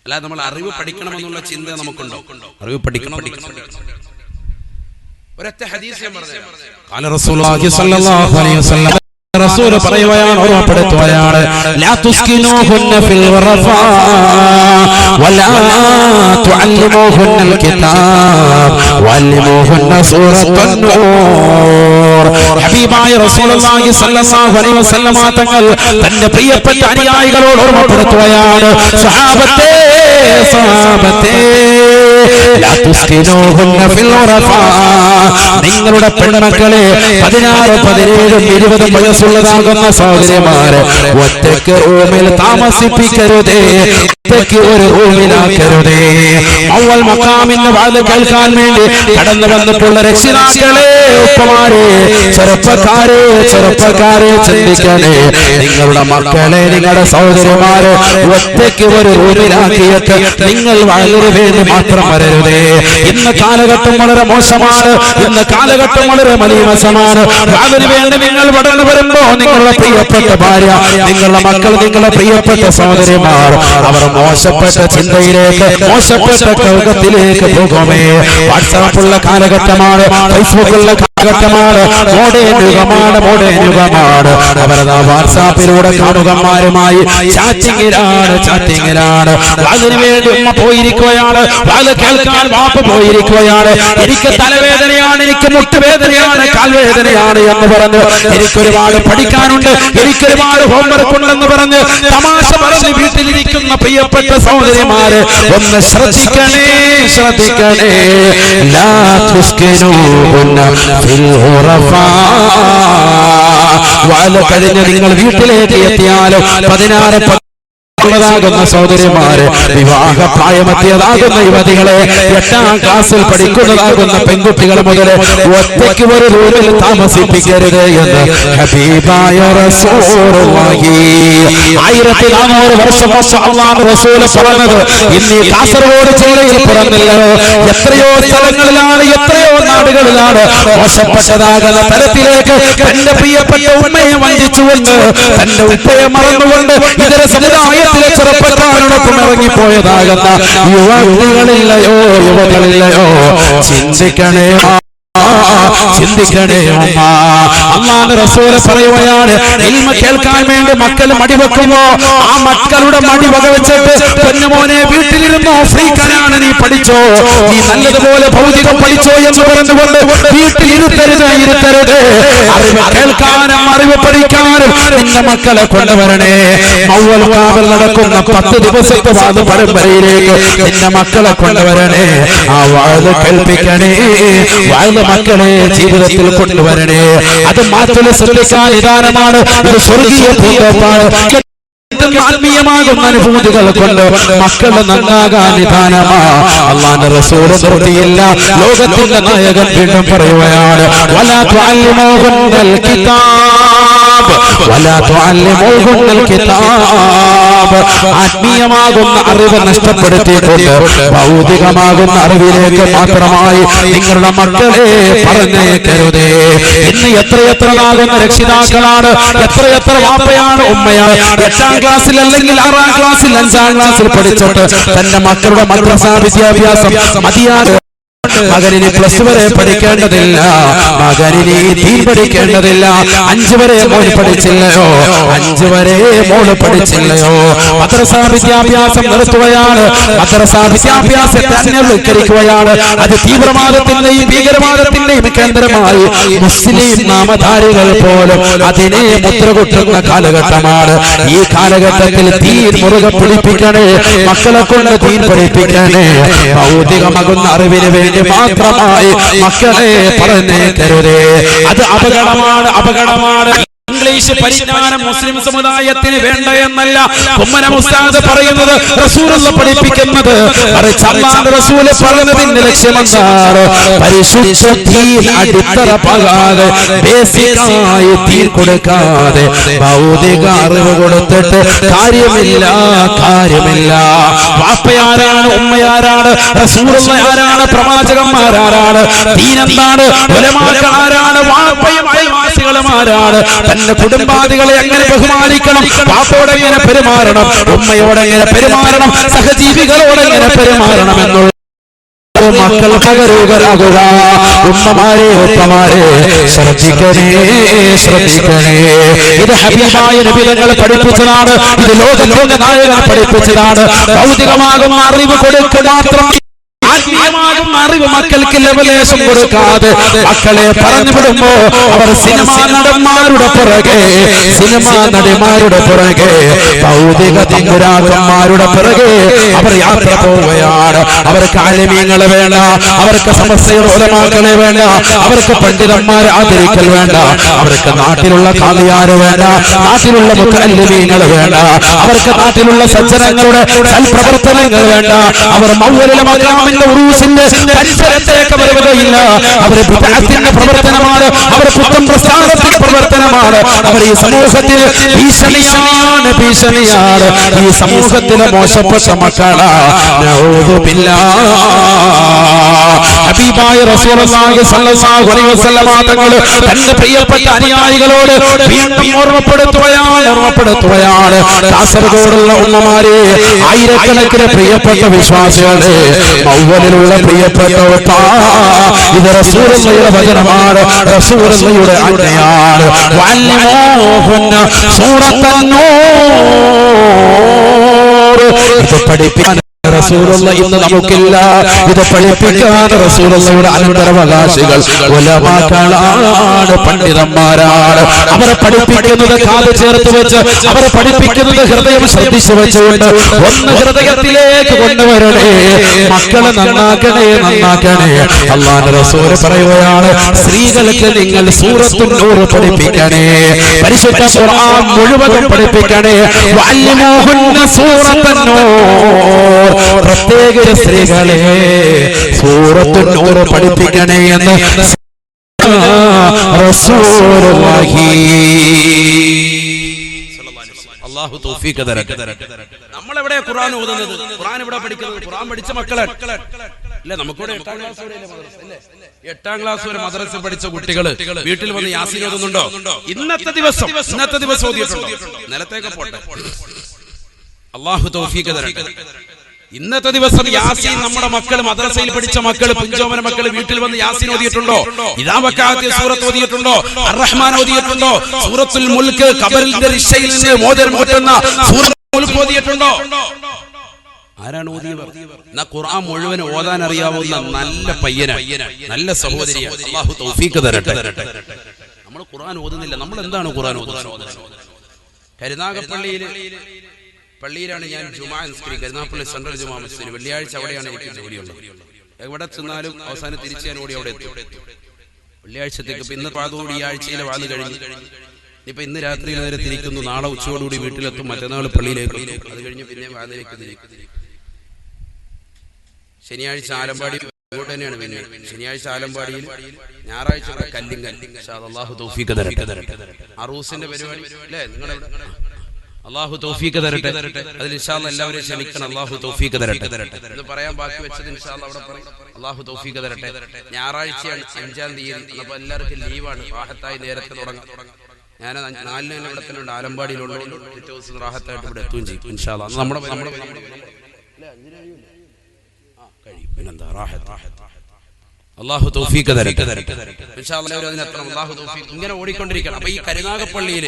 അല്ലാതെ നമ്മൾ അറിവ് പഠിക്കണമെന്നുള്ള ചിന്ത നമുക്കുണ്ടോ? അറിവ് പഠിക്കണം. ഒരൊറ്റ ഹദീസ് ഞാൻ പറഞ്ഞു. ഖാല റസൂലുള്ളാഹി സ്വല്ലല്ലാഹു അലൈഹി വസല്ലം റസൂൽ പറയുകയാണ്, ഓർമ്മപ്പെടുത്തുകയാണ്, ലാ തുസ്കിനൂഹുന്ന ഫിൽ വറഫാ വലാ തുഅല്ലിമൂഹുന്നൽ കിതാബ് വഅല്ലിമൂഹുന്ന സൂറത്തുൻ നൂർ. ഹബീബായ റസൂലുള്ളാഹി സ്വല്ലല്ലാഹു അലൈഹി വസല്ലം തങ്ങൾ തന്റെ പ്രിയപ്പെട്ട അനുയായികളോട് ഓർമ്മപ്പെടുത്തുകയാണ്, സ്വഹാബത്തേ ലാ തുസ്കിനൂഹുന്ന ഫിൽ വറഫാ, നിങ്ങളുടെ പെൺമക്കളെ 16, 17, 20 വയസ്സുള്ളതാകുന്ന സഹോദരിമാരെ ഒറ്റയ്ക്ക് റൂമിൽ താമസിപ്പിക്കരുതേ, ഒറ്റയ്ക്ക് ഒരു റൂമിലാക്കരുതേ. അവൽ മഖാമിന്റെ വാല് കേൾക്കാൻ വേണ്ടി കടന്നു വന്നിട്ടുള്ള രക്ഷിതാക്കളെ, ഉപ്പമാരെ, ചെറുപ്പക്കാരെ ചിന്തിക്കണേ, നിങ്ങളുടെ മക്കളെ, നിങ്ങളുടെ സഹോദരിമാരെ ഒറ്റയ്ക്ക് ഒരു റൂമിലാക്കിയിട്ട് നിങ്ങൾ വളരെ വേണ്ടി മാത്രം വരരുതേ. ഇന്ന് കാലഘട്ടം വളരെ മോശമാണ്, ഇന്ന് കാലഘട്ടം വളരെ മലീമസമാണ്. അതിനു വേണ്ടി നിങ്ങൾ വളർന്നു വരുമ്പോ നിങ്ങളുടെ പ്രിയപ്പെട്ട ഭാര്യ, നിങ്ങളുടെ മക്കൾ, നിങ്ങളുടെ പ്രിയപ്പെട്ട സഹോദരിമാർ അവർ മോശപ്പെട്ട ചിന്തയിലേക്ക്, മോശപ്പെട്ട കൗകത്തിലേക്ക് പോകുമേ. വാട്സാപ്പുള്ള കാലഘട്ടമാണ്, ഫേസ്ബുക്കുള്ള കാലഘട്ടമാണ്, മോഡേൺ യുഗമാണ്. അവരതാ വാട്സാപ്പിലൂടെ കാണുകന്മാരുമായി ചാറ്റിങ്ങിലാണ്. അതിനുവേണ്ടി ഉമ്മ പോയിരിക്കുകയാണ്, വാല് കേൾക്കാൻ വാപ്പ പോയിരിക്കുകയാണ്. എനിക്ക് തലവേദനയാണ്, എനിക്ക് മുട്ടുവേദനയാണ്, കാൽവേദനയാണ് എന്ന് പറഞ്ഞ്, എനിക്കൊരുപാട് പഠിക്കാനുണ്ട്, എനിക്കൊരുപാട് ഹോംവർക്ക് ഉണ്ടെന്ന് പറഞ്ഞ് തമാശ പറഞ്ഞ് വീട്ടിലിരിക്കുന്ന പ്രിയപ്പെട്ട സഹോദരിമാരെ ഒന്ന് ശ്രദ്ധിക്കണേ. ലാ തുസ്കിനൂഹുന്ന ഫിൽ ഖുറഫാ, വാല് കഴിഞ്ഞ് നിങ്ങൾ വീട്ടിലേക്ക് എത്തിയാലും 16 ാകുന്ന സഹോദരിമാര്, വിവാഹപ്രായമെത്തിയതാകുന്ന യുവതികളെ, 8ാം ക്ലാസ്സിൽ പഠിക്കുന്നതാകുന്ന പെൺകുട്ടികൾ മുതൽ ഒറ്റയ്ക്ക് ഒരു റൂമിൽ താമസിപ്പിക്കരുത് എന്ന് ഹബീബായ റസൂലുള്ളാഹി 1400 വർഷം അല്ലാഹു റസൂൽ പറഞ്ഞത് ഇന്ന് കാസർഗോഡ് ജില്ലയിൽ പിറന്നില്ലല്ലോ. എത്രയോ സ്ഥലങ്ങളിലാണ്, എത്രയോ നാടുകളിലാണ് മോശപ്പെട്ടതാകുന്ന തലത്തിലേക്ക് തന്റെ പ്രിയപ്പെട്ട ഉമ്മയെ വഞ്ചിച്ചുകൊണ്ട്, തന്റെ ഉപ്പയെ മറന്നുകൊണ്ട് ഇതര സമുദായ ചെറുപ്പക്കാരോടൊപ്പം ഇറങ്ങിപ്പോയതാകുന്ന യുവതികളില്ലയോ, യുവതികളില്ലയോ? ചിന്തിക്കണേ ഉമ്മ. അല്ലാഹുവിന്റെ റസൂൽ പറയുകയാണ്, ഇൽമ കേൾക്കാൻ വേണ്ടി മക്കൾ മടിവെക്കുമോ ആ മക്കളുടെ മടി വകവെച്ചിട്ട് പൊന്നുമോനെ വീട്ടിലിരുന്നോ, ഫ്രീക്കനാണ്, നീ പഠിച്ചോ, നീ നല്ലതുപോലെ ഭൗതികം പഠിച്ചോ എന്ന് പറഞ്ഞുകൊണ്ട് വീട്ടിലിരുത്തരുത്. അറിവ് കേൾക്കാനും അറിവ് പഠിക്കാനും നിന്റെ മക്കളെ കൊണ്ടുവരണേ. മൗവൽ കാവൽ നടക്കുന്ന 10 ദിവസത്തെ വാദ പരമ്പരയിലേക്ക് നിന്റെ മക്കളെ കൊണ്ടുവരണേ. ആ വാദ കേൾപ്പിക്കണേ, വാദ മക്കളെ ജീവിതത്തിൽ കൊണ്ടുവരണേ. അത് മാത്രം ശ്രദ്ധിക്കാൻ നിദാനമാണ്, ഇത് സ്വർഗീയ പൂന്തോപ്പാണ്. ആത്മീയമാകുന്ന അനുഭൂതികൾ കൊണ്ട് മക്കളെ നന്നാകാൻ നിദാനമാ. അല്ലാഹുവിന്റെ റസൂൽ നിർത്തിയില്ല. ലോകത്തിന്റെ നായകൻ വീണ്ടും പറയുകയാണ്, വലാ തുഅല്ലിമൂഹുന്നൽ കിതാബ് വലാ തുഅല്ലിമൂഹുന്നൽ കിതാബ്. ആത്മീയമാകുന്ന അറിവ് നഷ്ടപ്പെടുത്തിയിട്ടുണ്ട്, ഭൗതികമാകുന്ന അറിവിലേക്ക് മാത്രമായി നിങ്ങളുടെ മക്കളെ പറഞ്ഞേക്കരുതേ. ഇന്ന് എത്രയെത്രയാകുന്ന രക്ഷിതാക്കളാണ്, എത്രയെത്ര വാപ്പയാണ്, ഉമ്മയാണ് 8ാം ക്ലാസ്സിൽ അല്ലെങ്കിൽ 6ാം ക്ലാസ്സിൽ 5ാം ക്ലാസ്സിൽ പഠിച്ചിട്ട് തന്റെ മക്കളുടെ മദ്രസ വിദ്യാഭ്യാസം മതിയാകും. മകനിന് പ്ലസ് വരെ പഠിക്കേണ്ടതില്ല, മകനിന് ദീൻ പഠിക്കേണ്ടതില്ല. 5 വരെ മോൾ പഠിച്ചില്ലയോ, 5 വരെ മോള് പഠിച്ചില്ലയോ? മദ്രസ വിദ്യാഭ്യാസം നിർത്തുകയാണ്, മദ്രസ വിദ്യാഭ്യാസത്തെ അന്യവൽക്കരിക്കുകയാണ്. അത് തീവ്രവാദത്തിന്റെയും ഭീകരവാദത്തിന്റെയും കേന്ദ്രമായി മുസ്ലിം നാമധാരികൾ പോലും അതിനെ മുദ്രകുട്ടുന്ന കാലഘട്ടമാണ്. ഈ കാലഘട്ടത്തിൽ ദീൻ മുറുകെ പിടിപ്പിക്കണേ, മക്കളെ കൊണ്ട് ദീൻ പഠിപ്പിക്കണേ. ഭൗതികമാകുന്ന അറിവിന് വേണ്ടി മാത്രമായി മക്കളെ പറഞ്ഞേക്കരുതേ. അത് അപകടമാണ്. ഇംഗ്ലീഷ് പരിജ്ഞാനം മുസ്ലിം സമുദായത്തിന് വേണ്ട എന്നല്ല ഉമ്മന ഉസ്താദ് പറയുന്നത്, റസൂലുള്ള പഠിപ്പിക്കുന്നത്. അല്ലാഹുവിന്റെ റസൂൽ പറഞ്ഞതിന്റെ ലക്ഷ്യമെന്താണ്? പരിശുദ്ധ ദീൻ അടിത്തറ പകാതെ, ബേസിക്കായി ദീൻ കൊടുക്കാതെ ഭൗതിക അറിവ് കൊടുത്തിട്ട് കാര്യമില്ല. വാപ്പയാരാണ്, ഉമ്മയാരാണ്, റസൂലുള്ള ആരാണ്, പ്രവാചകന്മാരാരാണ്, ദീൻ എന്താണ്, ഉലമാക്കൾ ആരാണ്, വാപ്പയും അയൽവാസികളും ആരാണ്, തന്റെ കുടുംബാദികളെ എങ്ങനെ ബഹുമാനിക്കണം, പാപ്പോടെ എങ്ങനെ പെരുമാറണം, ഉമ്മയോടെ എങ്ങനെ പെരുമാറണം, സഹജീവികളോട് എങ്ങനെ പെരുമാറണം എന്നുള്ള മക്കൾ പകരുകരാകുക. ഉമ്മമാരെ ഉപ്പമാരെ ശ്രദ്ധിക്കണേ, ശ്രദ്ധിക്കണേ. ഇത് ഹബീബായ നബി തങ്ങൾ പഠിപ്പിച്ചതാണ്. ഇത് ലോക നായകൻ പഠിപ്പിച്ചതാണ്. ഭൗതികമാകുന്ന അറിവ് കൊടുക്കുക മാത്രം, ആത്മീയമാകുന്ന അറിവ് മക്കൾക്ക് ലവലേശം കൊടുക്കാതെ മക്കളെ പറഞ്ഞു വിടുമ്പോ അവർ സിനിമാ നടന്മാരുടെ പുറകെ, സിനിമാ നടിമാരുടെ പുറകെ, ഭൗതിക തമ്പുരാക്കന്മാരുടെ പുറകെ അവർ യാത്ര പോവുകയാണ്. അവർക്ക് ആലിമീങ്ങളെ വേണ്ട, അവർക്ക് സമസ്തയുടെ ഉലമാക്കളെ വേണ്ട, അവർക്ക് പണ്ഡിതന്മാരെ ആദരിക്കൽ വേണ്ട, അവർക്ക് നാട്ടിലുള്ള ഖാദിയാര് വേണ്ട, നാട്ടിലുള്ള മുത്തഅല്ലിമീങ്ങളെ വേണ്ട, അവർക്ക് നാട്ടിലുള്ള സജ്ജനങ്ങളുടെ സൽപ്രവർത്തനങ്ങൾ വേണ്ട. അവർ മൗലിലെ മഖാമിന്റെ ഉറൂസിന്റെ പരിസരത്തേക്ക് വരുകയില്ല. അവർ ബിദ്അത്തിന്റെ പ്രവർത്തനമാണ്, അവർ പുത്തൻ പ്രസ്ഥാനത്തിന്റെ പ്രവർത്തനമാണ്. അവർ ഈ സമൂഹത്തിൽ ഭീഷണിയാണ്, ഭീഷണിയാണ്. ഈ സമൂഹത്തിലെ മോശപ്പെട്ട മക്കളാണ്. നഊദു ബില്ലാഹ്. ഹബീബായ റസൂലുള്ളാഹി സ്വല്ലല്ലാഹു അലൈഹി വസല്ലം തങ്ങൾ തന്റെ പ്രിയപ്പെട്ട അനുയായികളോട് വീണ്ടും ഓർമ്മപ്പെടുത്തുകയാണ്. കാസർഗോഡുള്ള ഉമ്മമാരെ, ആയിരക്കണക്കിന് പ്രിയപ്പെട്ട വിശ്വാസികളെ, മൗവലിലുള്ള പ്രിയപ്പെട്ട ഇത് റസൂലുള്ളാഹിയുടെ വചനമാണ്, റസൂലുള്ളാഹിയുടെ ആജ്ഞയാണ്. വഅല്ലിമൂഹുന്ന സൂറത്തൻ നൂർ. ഇത് പഠിപ്പിക്കാൻ റസൂലുള്ള ഇന്ന് നമുക്കില്ല. ഇത് പഠിപ്പിക്കാൻ റസൂലുള്ളാഹിയുടെ അനന്തരാവകാശികൾ ഉലമാക്കളാണ്, പണ്ഡിതന്മാരാണ്. അവരെ പഠിപ്പിക്കുന്നത് കാത് ചേർത്ത് വെച്ച്, അവരെ പഠിപ്പിക്കുന്നത് ഹൃദയം ശ്രദ്ധിച്ചു വെച്ചുകൊണ്ട് ഒന്ന് ഹൃദയത്തിലേക്ക് കൊണ്ടുവരണേ. മക്കളെ നന്നാക്കണേ, നന്നാക്കണേ. അല്ലാഹുവിന്റെ റസൂൽ പറയുകയാണ്, സ്ത്രീകൾക്ക് നിങ്ങൾ സൂറത്തുൻ നൂർ പഠിപ്പിക്കണേ, പരിശുദ്ധ ഖുർആൻ മുഴുവൻ പഠിപ്പിക്കണേ. വഅല്ലിമൂഹുന്ന സൂറത്തൻ നൂർ. പ്രത്യേക സ്ത്രീകളെ സൂറത്തുൻ നൂർ പഠിപ്പിക്കണേ എന്ന് റസൂലുള്ളാഹി. അല്ലാഹു തൗഫീഖ് തരട്ടെ. നമ്മൾ എവിടെ ഖുർആൻ ഓതുന്നത്? ഖുർആൻ എവിടെ പഠിക്കുന്നത്? ഖുർആൻ പഠിച്ച മക്കളെ അല്ലേ? നമുക്കിവിടെ 8ാം ക്ലാസ് വരെ മദ്രസ അല്ലേ? 8ാം ക്ലാസ് വരെ മദ്രസ പഠിച്ച കുട്ടികൾ വീട്ടിൽ വന്ന് യാസീൻ ഓതുന്നുണ്ടോ? ഇന്നത്തെ ദിവസം ഓതിയിട്ടുണ്ടോ? നിലത്തേക്ക് പോട്ടെ. അല്ലാഹു തൗഫീഖ് തരട്ടെ. ഇന്നത്തെ ദിവസം യാസീൻ നമ്മുടെ മക്കൾ, മദ്രസയിൽ പഠിച്ച മക്കൾ, പുഞ്ചോമന മക്കൾ വീട്ടിൽ വന്ന് യാസീൻ ഓതിയിട്ടുണ്ടോ? ഇദാ വഖഅത്തി സൂറത്ത് ഓതിയിട്ടുണ്ടോ? അർ-റഹ്മാൻ ഓതിയിട്ടുണ്ടോ? സൂറത്തുൽ മുൽക്ക്, ഖബറിന്റെ റിഷയിൽ നിന്ന് മോചനം കിട്ടുന്ന സൂറത്തുൽ മുൽക്ക് ഓതിയിട്ടുണ്ടോ? ആരാണ് ഓതിയവർ? എന്നാ ഖുർആൻ മുഴുവൻ ഓതാൻ അറിയാവുന്ന നല്ല പയ്യനാണ്, നല്ല സഹോദരിയാണ്. അല്ലാഹു തൗഫീഖ് തരട്ടെ. നമ്മൾ ഖുർആൻ ഓതുന്നില്ല. നമ്മൾ എന്താണ് ഖുർആൻ ഓതുന്നത്? പള്ളിയിലാണ് ഞാൻ ജുമാ നിസ്കരിക്കുക. കരുനാഗപ്പള്ളി സെൻട്രൽ ജുമാ മസ്ജിദിൽ. വെള്ളിയാഴ്ച അവിടെയാണ് എനിക്ക് ജോലിയുള്ളത്. എവിടെ ചെന്നാലും അവസാനം തിരിച്ച് ഞാൻ ഓടി അവിടെ എത്തും. വെള്ളിയാഴ്ചത്തേക്ക് ഇപ്പൊ ഇന്ന് പാതോടി ഈ ആഴ്ചയിലെ വാത് കഴിഞ്ഞു. ഇപ്പൊ ഇന്ന് രാത്രി നേരെ തിരിക്കുന്നു. നാളെ ഉച്ചയോടുകൂടി വീട്ടിലെത്തും. മറ്റന്നാൾ പള്ളിയിലേക്ക്. അത് കഴിഞ്ഞ് പിന്നെ വാതിലേക്ക് തിരിക്കും. ശനിയാഴ്ച ആലമ്പാടി ഇങ്ങോട്ട് തന്നെയാണ്. പിന്നെ ശനിയാഴ്ച ആലമ്പാടിയിൽ, ഞായറാഴ്ച കല്ലിങ്കൽ. അല്ലാഹു തൗഫീഖ് തരട്ടെ. അറൂസിന്റെ പരിപാടി അല്ലേ നിങ്ങളുടെ? അല്ലാഹു തൗഫീഖ് തരട്ടെ. അതിൽ ഇൻഷാ അല്ലാഹ് എല്ലാവരെയും ക്ഷണിക്കണം. അല്ലാഹു തൗഫീഖ് തരട്ടെ. ഇത് പറയാൻ ബാക്കി വെച്ചത് ഇൻഷാ അല്ലാഹ് അവിടെ പറയും. അല്ലാഹു തൗഫീഖ് തരട്ടെ. ഞായറാഴ്ചയാണ് 5-ാം തീയതി. അപ്പോൾ എല്ലാവർക്കും ലീവാണ്. റാഹത്തായി നേരത്തെ തുടങ്ങാം. ഞാൻ 4-ന് ഇവിടെ തന്നെ ഉണ്ട്. ആലമ്പാടിയിലുള്ളതുകൊണ്ട് പിറ്റേ ദിവസം റാഹത്തായിട്ട് ഇവിടെ എത്തുകയും ചെയ്യും ഇൻഷാ അല്ലാഹ്. നമ്മുടെ പിന്നെന്താ റാഹത്ത്. അല്ലാഹു തൗഫീഖ് തരട്ടെ. ഇൻഷാ അല്ലാഹ് അതിനെത്തണം. അല്ലാഹു തൗഫീഖ്. ഇങ്ങനെ ഓടിക്കൊണ്ടിരിക്കണം. അപ്പൊ ഈ കരുനാഗപ്പള്ളിയിൽ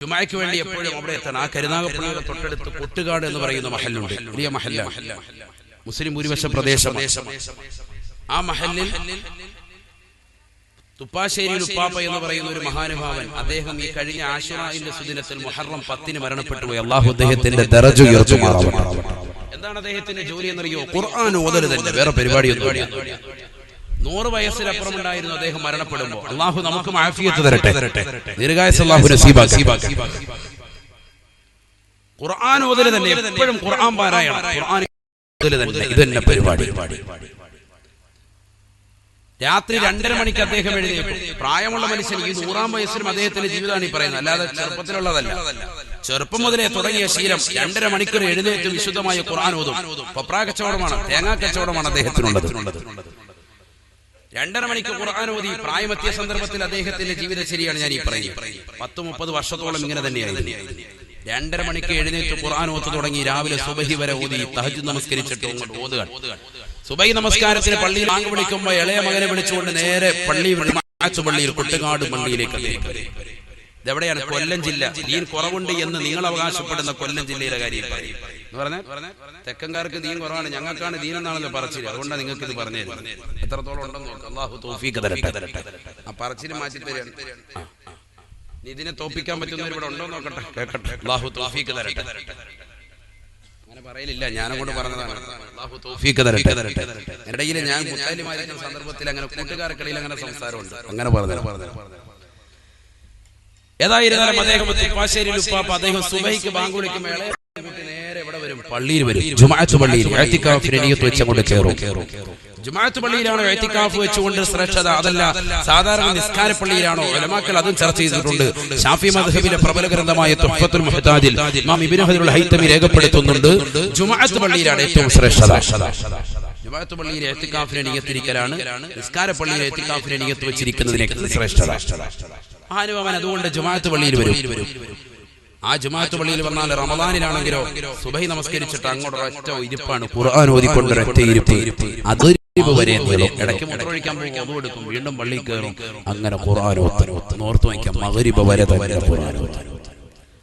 ജുമായ്ക്ക് വേണ്ടി എപ്പോഴും അവിടെ എത്തണം. ആ കരുനാഗപ്പള്ളിയുടെ തൊട്ടടുത്ത് കൊട്ടുകാട് എന്ന് പറയുന്ന മഹല്ലുണ്ട്. വലിയ മഹല്ല, മുസ്ലിം ഭൂരിപക്ഷ പ്രദേശം. ആ മഹല്ലിൽ തുപ്പാശ്ശേരിയിൽ ഉപ്പാപ്പ എന്ന് പറയുന്ന ഒരു മഹാനുഭാവൻ, അദ്ദേഹം ഈ കഴിഞ്ഞ ആശുറാഇന്റെ സുദിനത്തിൽ മുഹറം 10-ന് മരണപ്പെട്ടുപോയി. അല്ലാഹു അദ്ദേഹത്തിന്റെ ദറജ ഉയർത്തുമാറാവട്ടെ. എന്താണ് അദ്ദേഹത്തിന്റെ ജോലി എന്നറിയോ? ഖുർആൻ ഓതൽ തന്നെ, വേറെ പരിപാടിയൊന്നും. 100 വയസ്സിനപ്പുറം ഉണ്ടായിരുന്നു അദ്ദേഹം മരണപ്പെടുമ്പോൾ. അല്ലാഹു നമുക്ക് ആഫിയത്ത് തരട്ടെ, ദീർഘായുസ്സ് അല്ലാഹു നസീബാക്കട്ടെ. ഖുർആൻ ഓതൽ തന്നെ, എപ്പോഴും ഖുർആൻ പാരായണം, ഖുർആൻ ഓതൽ തന്നെ, ഇതന്നെ പരിപാടി. രാത്രി 2:30 മണിക്ക് അദ്ദേഹം എഴുന്നേൽക്കും. പ്രായമുള്ള മനുഷ്യൻ. ഈ 100-ാം വയസ്സിലും അദ്ദേഹത്തിന്റെ ജീവിതമാണ് ഈ പറയുന്നത്, അല്ലാതെ ചെറുപ്പത്തിലുള്ളതല്ല. ചെറുപ്പം മുതലേ തുടങ്ങിയ ശീലം. 2:30 മണിക്കൂർ എഴുന്നേറ്റ് വിശുദ്ധമായ ഖുർആൻ ഓതും. പപ്രാ കച്ചവടമാണ്, തേങ്ങാ കച്ചവടമാണ് അദ്ദേഹത്തിനുള്ളത്. 2:30 മണിക്ക് ഖുർആൻ ഓതി. പ്രായമെത്തിയ സന്ദർഭത്തിൽ അദ്ദേഹത്തിന്റെ ജീവിതചര്യയാണ് ഞാൻ ഈ പറയുന്നത്. 10-30 വർഷത്തോളം ഇങ്ങനെ തന്നെയായിരുന്നു. 2:30 മണിക്ക് എഴുന്നേറ്റ് ഖുർആൻ ഓത്ത് തുടങ്ങി. രാവിലെ സുബഹി വരെ ഓതി, തഹജ്ജുദ് നമസ്കരിച്ചിട്ട് ഓതുക. സുബൈ നമസ്കാരത്തിന് പള്ളിയിൽ ബാങ്ക് വിളിക്കുമ്പോൾ ഇളയ മകനെ വിളിച്ചുകൊണ്ട് നേരെ പള്ളിയിൽ കുട്ടനാട് പള്ളിയിലേക്ക്. ഇതെവിടെയാണ്? കൊല്ലം ജില്ല. ദീൻ കുറവുണ്ട് എന്ന് നിങ്ങൾ അവകാശപ്പെടുന്ന കൊല്ലം ജില്ലയിലെ കാര്യം എന്ന് പറഞ്ഞാൽ തെക്കൻകാർക്ക് ദീൻ കുറവാണ്, ഞങ്ങൾക്കാണ് ദീൻ എന്നാണല്ലോ പറച്ചില്. അതുകൊണ്ടാണ് നിങ്ങൾക്ക് ഇത് പറഞ്ഞു തരുന്നത്. എത്രത്തോളം ഉണ്ടെന്ന് നോക്കാം. അല്ലാഹു തൗഫീഖ് തരട്ടെ. ആ പറച്ചില് മാറ്റി തരാണ്. ഇതിനെ തോപ്പിക്കാൻ പറ്റുന്നവർ ഇവിടെ ഉണ്ടോ നോക്കട്ടെ, കേൾക്കട്ടെ. അല്ലാഹു തൗഫീഖ് തരട്ടെ. അങ്ങനെ പറയലില്ല, ഞാനങ്ങോട്ട് പറഞ്ഞതാണ്. അല്ലാഹു തൗഫീഖ് തരട്ടെ. ഇടയിൽ ഞാൻ മുത്താലിമായിരിക്കുന്ന സന്ദർഭത്തിൽ അങ്ങനെ കൂട്ടുകാർക്കിടയിൽ അങ്ങനെ സംസാരമുണ്ട്. അങ്ങനെ പറഞ്ഞു. ഏതായിരുന്നാലും അദ്ദേഹം തിരുവാശ്ശേരിയിൽ ഉപ്പാപ്പ അദ്ദേഹം സുബൈക്ക് ബാങ്ക് വിളിക്കുമ്പോൾ നേരെ ഇവിടെ വരും, പള്ളിയിൽ വരും. ജുമുഅത്ത് പള്ളിയിൽ ഇഅ്തികാഫിനെ നിയ്യത്ത് വെച്ചുകൊണ്ട് കയറും. ജുമുഅത്ത് പള്ളിയിലാണോ ഇഅ്തികാഫ് വെച്ചുകൊണ്ട് ശ്രേഷ്ഠത, അതല്ല സാധാരണ നിസ്കാര പള്ളിയിലാണോ? ഉലമാക്കൾ അതും ചർച്ച ചെയ്തിട്ടുണ്ട്. ഷാഫി മദ്ഹബിലെ പ്രബല ഗ്രന്ഥമായ തുഹ്ഫത്തുൽ മുഹ്താജിൽ ഇമാം ഇബ്നു ഹജറുൽ ഹൈതമി രേഖപ്പെടുത്തുന്നുണ്ട്, ജുമുഅത്ത് പള്ളിയിലാണ് ഏറ്റവും ശ്രേഷ്ഠത. ജുമുഅത്ത് പള്ളിയിൽ ഇഅ്തികാഫിനെ നിയ്യത്തിരിക്കലാണ് നിസ്കാര പള്ളിയിൽ ഇഅ്തികാഫിനെ നിയ്യത്ത് വെച്ചിരിക്കുന്നതിനേക്കാൾ ശ്രേഷ്ഠത. മഹാനുഭാവൻ അതുകൊണ്ട് ജുമുഅത്ത് പള്ളിയിൽ വരും. ആ ജുമുഅത്ത് പള്ളിയിൽ വന്നാൽ റമദാനിലാണെങ്കിലോ സുബഹി നമസ്കരിച്ചിട്ട് അങ്ങോട്ട് ഒറ്റ ഇരിപ്പാണ്, ഖുർആൻ ഓതിക്കൊണ്ട് ഒറ്റ ഇരിപ്പ്. അത് വരെ ഇടയ്ക്ക് മൂത്രമൊഴിക്കാൻ പോകും, ഒതു എടുക്കും, വീണ്ടും പള്ളിയിൽ കയറും. അങ്ങനെ ഖുർആൻ ഓർത്ത് വയ്ക്കാം. മഗ്രിബ് വരെ തന്നെ ഖുർആൻ.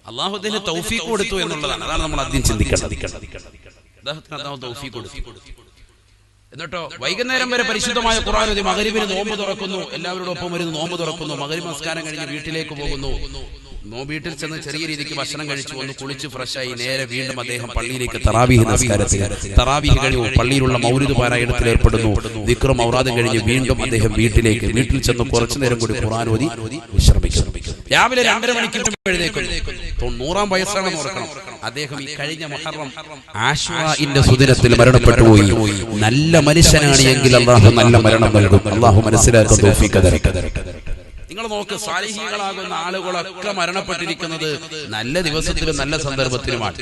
അല്ലാഹുവിന് തൗഫീഖ് കൊടുത്തു എന്നുള്ളതാണ്. അതാണ് നമ്മൾ ആദ്യം ചിന്തിക്കേണ്ടത്. അദ്ദേഹത്തിന് അല്ലാഹു തൗഫീഖ് കൊടുത്തു. എന്നിട്ടോ വൈകുന്നേരം വരെ പരിശുദ്ധമായ ഖുർആൻ ഓതി മഗ്രിബിന് നോമ്പ് തുറക്കുന്നു. എല്ലാവരോടൊപ്പം വരുന്നു, നോമ്പ് തുറക്കുന്നു. മഗ്രിബ് നമസ്കാരം കഴിഞ്ഞ് വീട്ടിലേക്ക് പോകുന്നു. വീട്ടിൽ ചെന്ന് ചെറിയ രീതിക്ക് ഭക്ഷണം കഴിച്ചു ഒന്ന് കുളിച്ച് ഫ്രഷായി നേരെ വീണ്ടും അദ്ദേഹം പള്ളിയിലേക്ക് തറാവീഹ് നമസ്കാരത്തിന്. തറാവീഹ് കഴിഞ്ഞു പള്ളിയിലുള്ള മൗലിദ് പാരായണത്തിൽ ഏർപ്പെടുന്നു. ദിക്റും ഔറാദും കഴിഞ്ഞ് വീണ്ടും അദ്ദേഹം വീട്ടിൽ ചെന്ന് കുറച്ചു നേരം കൂടി ഖുർആൻ ഓതി വിശ്രമിക്കുന്നു. രാവിലെ 2:30 മണിക്ക് എഴുന്നേൽക്കുന്നു. 90-ാം വയസ്സാണെന്ന് ഓർക്കണം. അദ്ദേഹം ഈ കഴിഞ്ഞ മുഹറം ആശുറാഇന്റെ സുദിനത്തിൽ മരണപ്പെട്ടുപോയി. നല്ല മനുഷ്യനാണ് എങ്കിൽ അല്ലാഹു നല്ല മരണം നൽകും. അല്ലാഹു മനസ്സിലാക്കാൻ തൗഫീഖ് തരട്ടെ. നിങ്ങൾ നോക്ക്, സാലിഹീകളാകുന്ന ആളുകളൊക്കെ മരണപ്പെട്ടിരിക്കുന്നത് നല്ല ദിവസത്തിലും നല്ല സന്ദർഭത്തിലുമാണ്.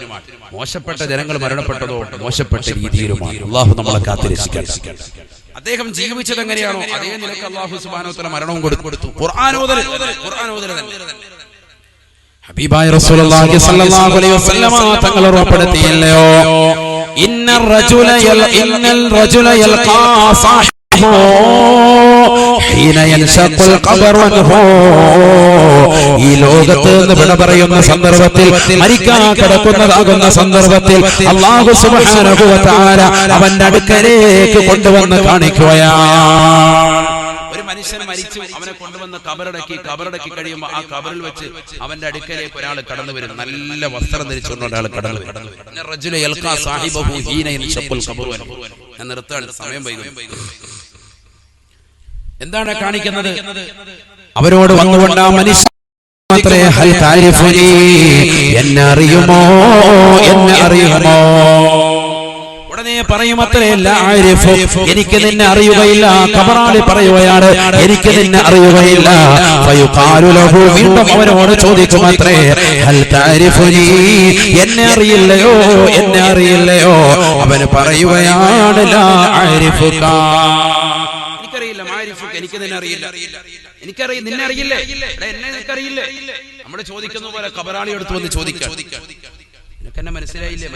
മോശപ്പെട്ട ജനങ്ങൾ മരണപ്പെട്ടതോ മോശപ്പെട്ട രീതിയിലുമാണ്. അല്ലാഹു നമ്മളെ കാത്തുരക്ഷിക്കട്ടെ. അദ്ദേഹം ജീവിച്ചത് എങ്ങനെയാണോ അതേ നിലക്ക് അല്ലാഹു സുബ്ഹാനഹു വ തആല മരണവും കൊടുത്തു. ഖുർആൻ ഓതൽ ഹബീബായ റസൂലുള്ളാഹി സ്വല്ലല്ലാഹു അലൈഹി വസല്ലമ തങ്ങൾ ഉറപ്പെടുത്തിയല്ലോ, ഇന്നൽ റജുല യൽഖാ സാഹിബഹു ഹീന യൻശഖുൽ ഖബറു അൻഹു. ഈ ലോകത്ത് നിന്ന് വിട പറയുന്ന സന്ദർഭത്തിൽ, മരിക്കാൻ കിടക്കുന്നതാകുന്ന സന്ദർഭത്തിൽ അല്ലാഹു സുബ്ഹാനഹു വ തആല അവന്റെ അടുക്കലേക്ക് കൊണ്ടുവന്ന് കാണിക്കുകയാണ്. ഒരു മനുഷ്യൻ മരിച്ചു, അവനെ കൊണ്ടുവന്ന് കബറടക്കി കഴിയുമ്പോൾ ആ കബറിൽ വെച്ച് അവന്റെ അടുക്കലേക്ക് ഒരാൾ കടന്നു വരും. നല്ല വസ്ത്രം ധരിച്ചുകൊണ്ട് ഒരാൾ കടന്നു വരും. ഞാൻ നിർത്താൻ സമയം വൈകും. എന്താണ് കാണിക്കുന്നത്? അവരോട് വന്നുകൊണ്ട് ആ മനുഷ്യൻ എന്നെ അറിയുമോ? ഉടനെ പറയും, അത്രേ എനിക്ക് നിന്നെ അറിയുകയില്ല. കബറാളി പറയുകയാണ്, എനിക്ക് നിന്നെ അറിയുകയില്ല. വീണ്ടും അവനോട് ചോദിക്കും, അത്രേ എന്നെ അറിയില്ലയോ? അവന് പറയുകയാണ്, ലാ അഅരിഫുക, എനിക്ക് നിന്നെ അറിയില്ല. എനിക്കറിയില്ല, നിന്നെ അറിയില്ലേ? എന്നെ നിനക്കറിയില്ലേ? നമ്മൾ ചോദിക്കുന്ന പോലെ കബറാളി എടുത്തു വന്ന് ചോദിക്കാം, നിനക്ക് എന്നെ മനസ്സിലായില്ലേ?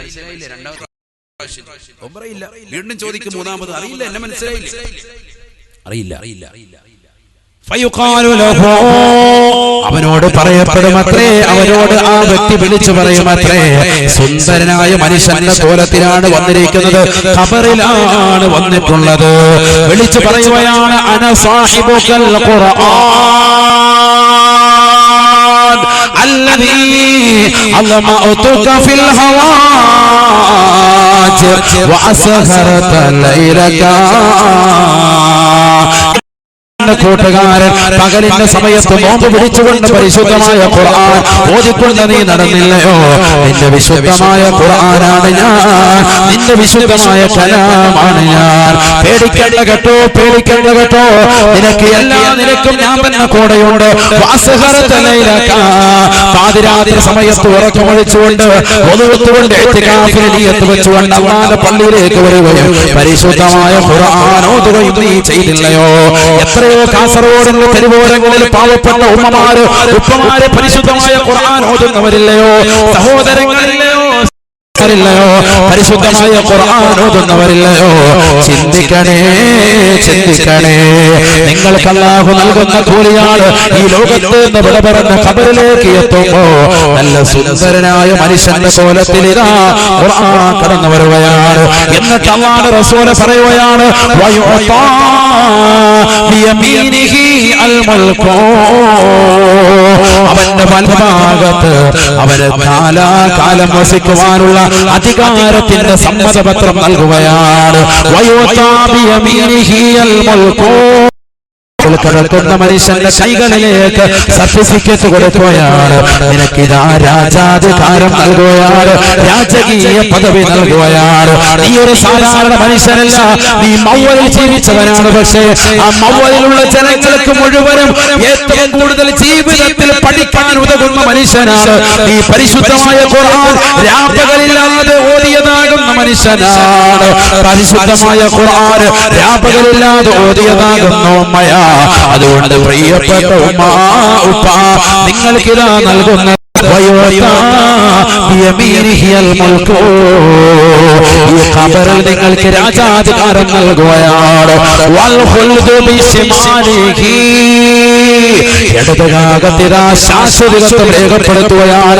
രണ്ടാമത് വീണ്ടും ചോദിക്കും, മൂന്നാമത് അറിയില്ല, എന്നെ മനസ്സിലായില്ലേ? അറിയില്ല. അവനോട് പറയപ്പെടുമത്രേ, അവനോട് ആ വ്യക്തി വിളിച്ചു പറയുമത്രേ, സുന്ദരനായ മനുഷ്യന്റെ കോലത്തിലാണ് വന്നിരിക്കുന്നത്, ഖബറിലാണ് വന്നിട്ടുള്ളത്. വിളിച്ചു പറയുകയാണ്, അന സാഹിബുൽ ഖുർആൻ അല്ലദീ അളമഅതുക ഫിൽ ഹവാജ് വഅസ്ഹറത ലൈലക. കൂട്ടുകാരൻ പകലിന്റെ സമയത്ത് നോമ്പ് പിടിച്ചുകൊണ്ട് പരിശുദ്ധമായ ഖുർആൻ ഓതിക്കൊണ്ട് നീ നടന്നില്ലയോ? നിന്റെ വിശുദ്ധമായ ഖുർആനാണ് ഞാൻ, നിന്റെ വിശുദ്ധമായ കലാമാണ് ഞാൻ. പേടിക്കേണ്ട കേട്ടോ, നിനക്ക് എല്ലാ നിലക്കും ഞാൻ തന്നെ കൂടെയുണ്ട്. പാതിരാത്രി സമയത്ത് ഉറക്കമൊഴിച്ചുകൊണ്ട് ഒതുവെത്തുകൊണ്ട് വെച്ചുകൊണ്ട് അല്ലാഹുവിന്റെ പള്ളിയിലേക്ക് വരികയും പരിശുദ്ധമായ ഖുർആൻ ഓതുകയും നീ ചെയ്തില്ലയോ? എത്രയോ കാസർഗോഡിന്റെ തെരുവോരങ്ങളിൽ പാവപ്പെട്ട ഉപ്പമാര് പരിശുദ്ധമായ ഖുർആൻ ഓതുന്നവരില്ലയോ? സഹോദരങ്ങളില്ലയോ? പരിശുദ്ധമായ ഖുർആൻ ഓതുന്നവരില്ലയോ? ചിന്തിക്കണേ, ചിന്തിക്കണേ. നിങ്ങൾക്ക് അല്ലാഹു നൽകുന്ന കൂലിയാണ് ഈ ലോകത്ത് നിന്ന് വിട പറഞ്ഞ ഖബറിലേക്ക് എത്തുമ്പോ നല്ല സുന്ദരനായ മനുഷ്യന്റെ കോലത്തിൽ ഇതാ ഖുർആൻ കടന്നു വരുകയാണ്. എന്നിട്ട് അല്ലാഹുവിന്റെ റസൂൽ പറയുകയാണ്, വയുഅതാ ബിയമീനിഹി അൽ മുൽകു. അവന്റെ വലഭാഗത്ത് അവന് കാലാകാലം വസിക്കുവാനുള്ള അധികാരത്തിന്റെ സമ്മതപത്രം നൽകുകയാണ്. വയുഅതാ ബിയമീനിഹി അൽ മുൽകു. കിടക്കുന്ന മനുഷ്യന്റെ കൈകളിലേക്ക് സർട്ടിഫിക്കറ്റ് കൊടുക്കുകയാണ്. നിനക്കിതാ രാജാധികാരം നൽകുകയാണ്, രാജകീയ പദവി നൽകുകയാണ്. നീ ഒരു സാധാരണ മനുഷ്യനല്ല, നീ മൗവലിൽ ജീവിച്ചവനാണ്. പക്ഷേ ആ മൗവലിലുള്ള ജനങ്ങൾക്ക് മുഴുവനും ഏറ്റവും കൂടുതൽ ജീവിതത്തിൽ പഠിക്കാൻ ഉതകുന്ന മനുഷ്യനാണ്. നീ പരിശുദ്ധമായ ഖുർആൻ രാപകലില്ലാതെ ഓതിയതാകുന്ന മനുഷ്യനാണ്. പരിശുദ്ധമായ ഖുർആൻ രാപകലില്ലാതെ ഓതിയതാകുന്ന ഉമ്മയാ. അതുകൊണ്ട് പ്രിയപ്പെട്ട ഉമ്മ, ഉപ്പ, നിങ്ങൾക്കിതാ നൽകുന്ന ഈ ഖബറിൽ നിങ്ങൾക്ക് രാജാധികാരം നൽകുകയാണ്. ഇടതുഭാഗത്തിതാ ശാശ്വതത്വം രേഖപ്പെടുത്തുകയാണ്.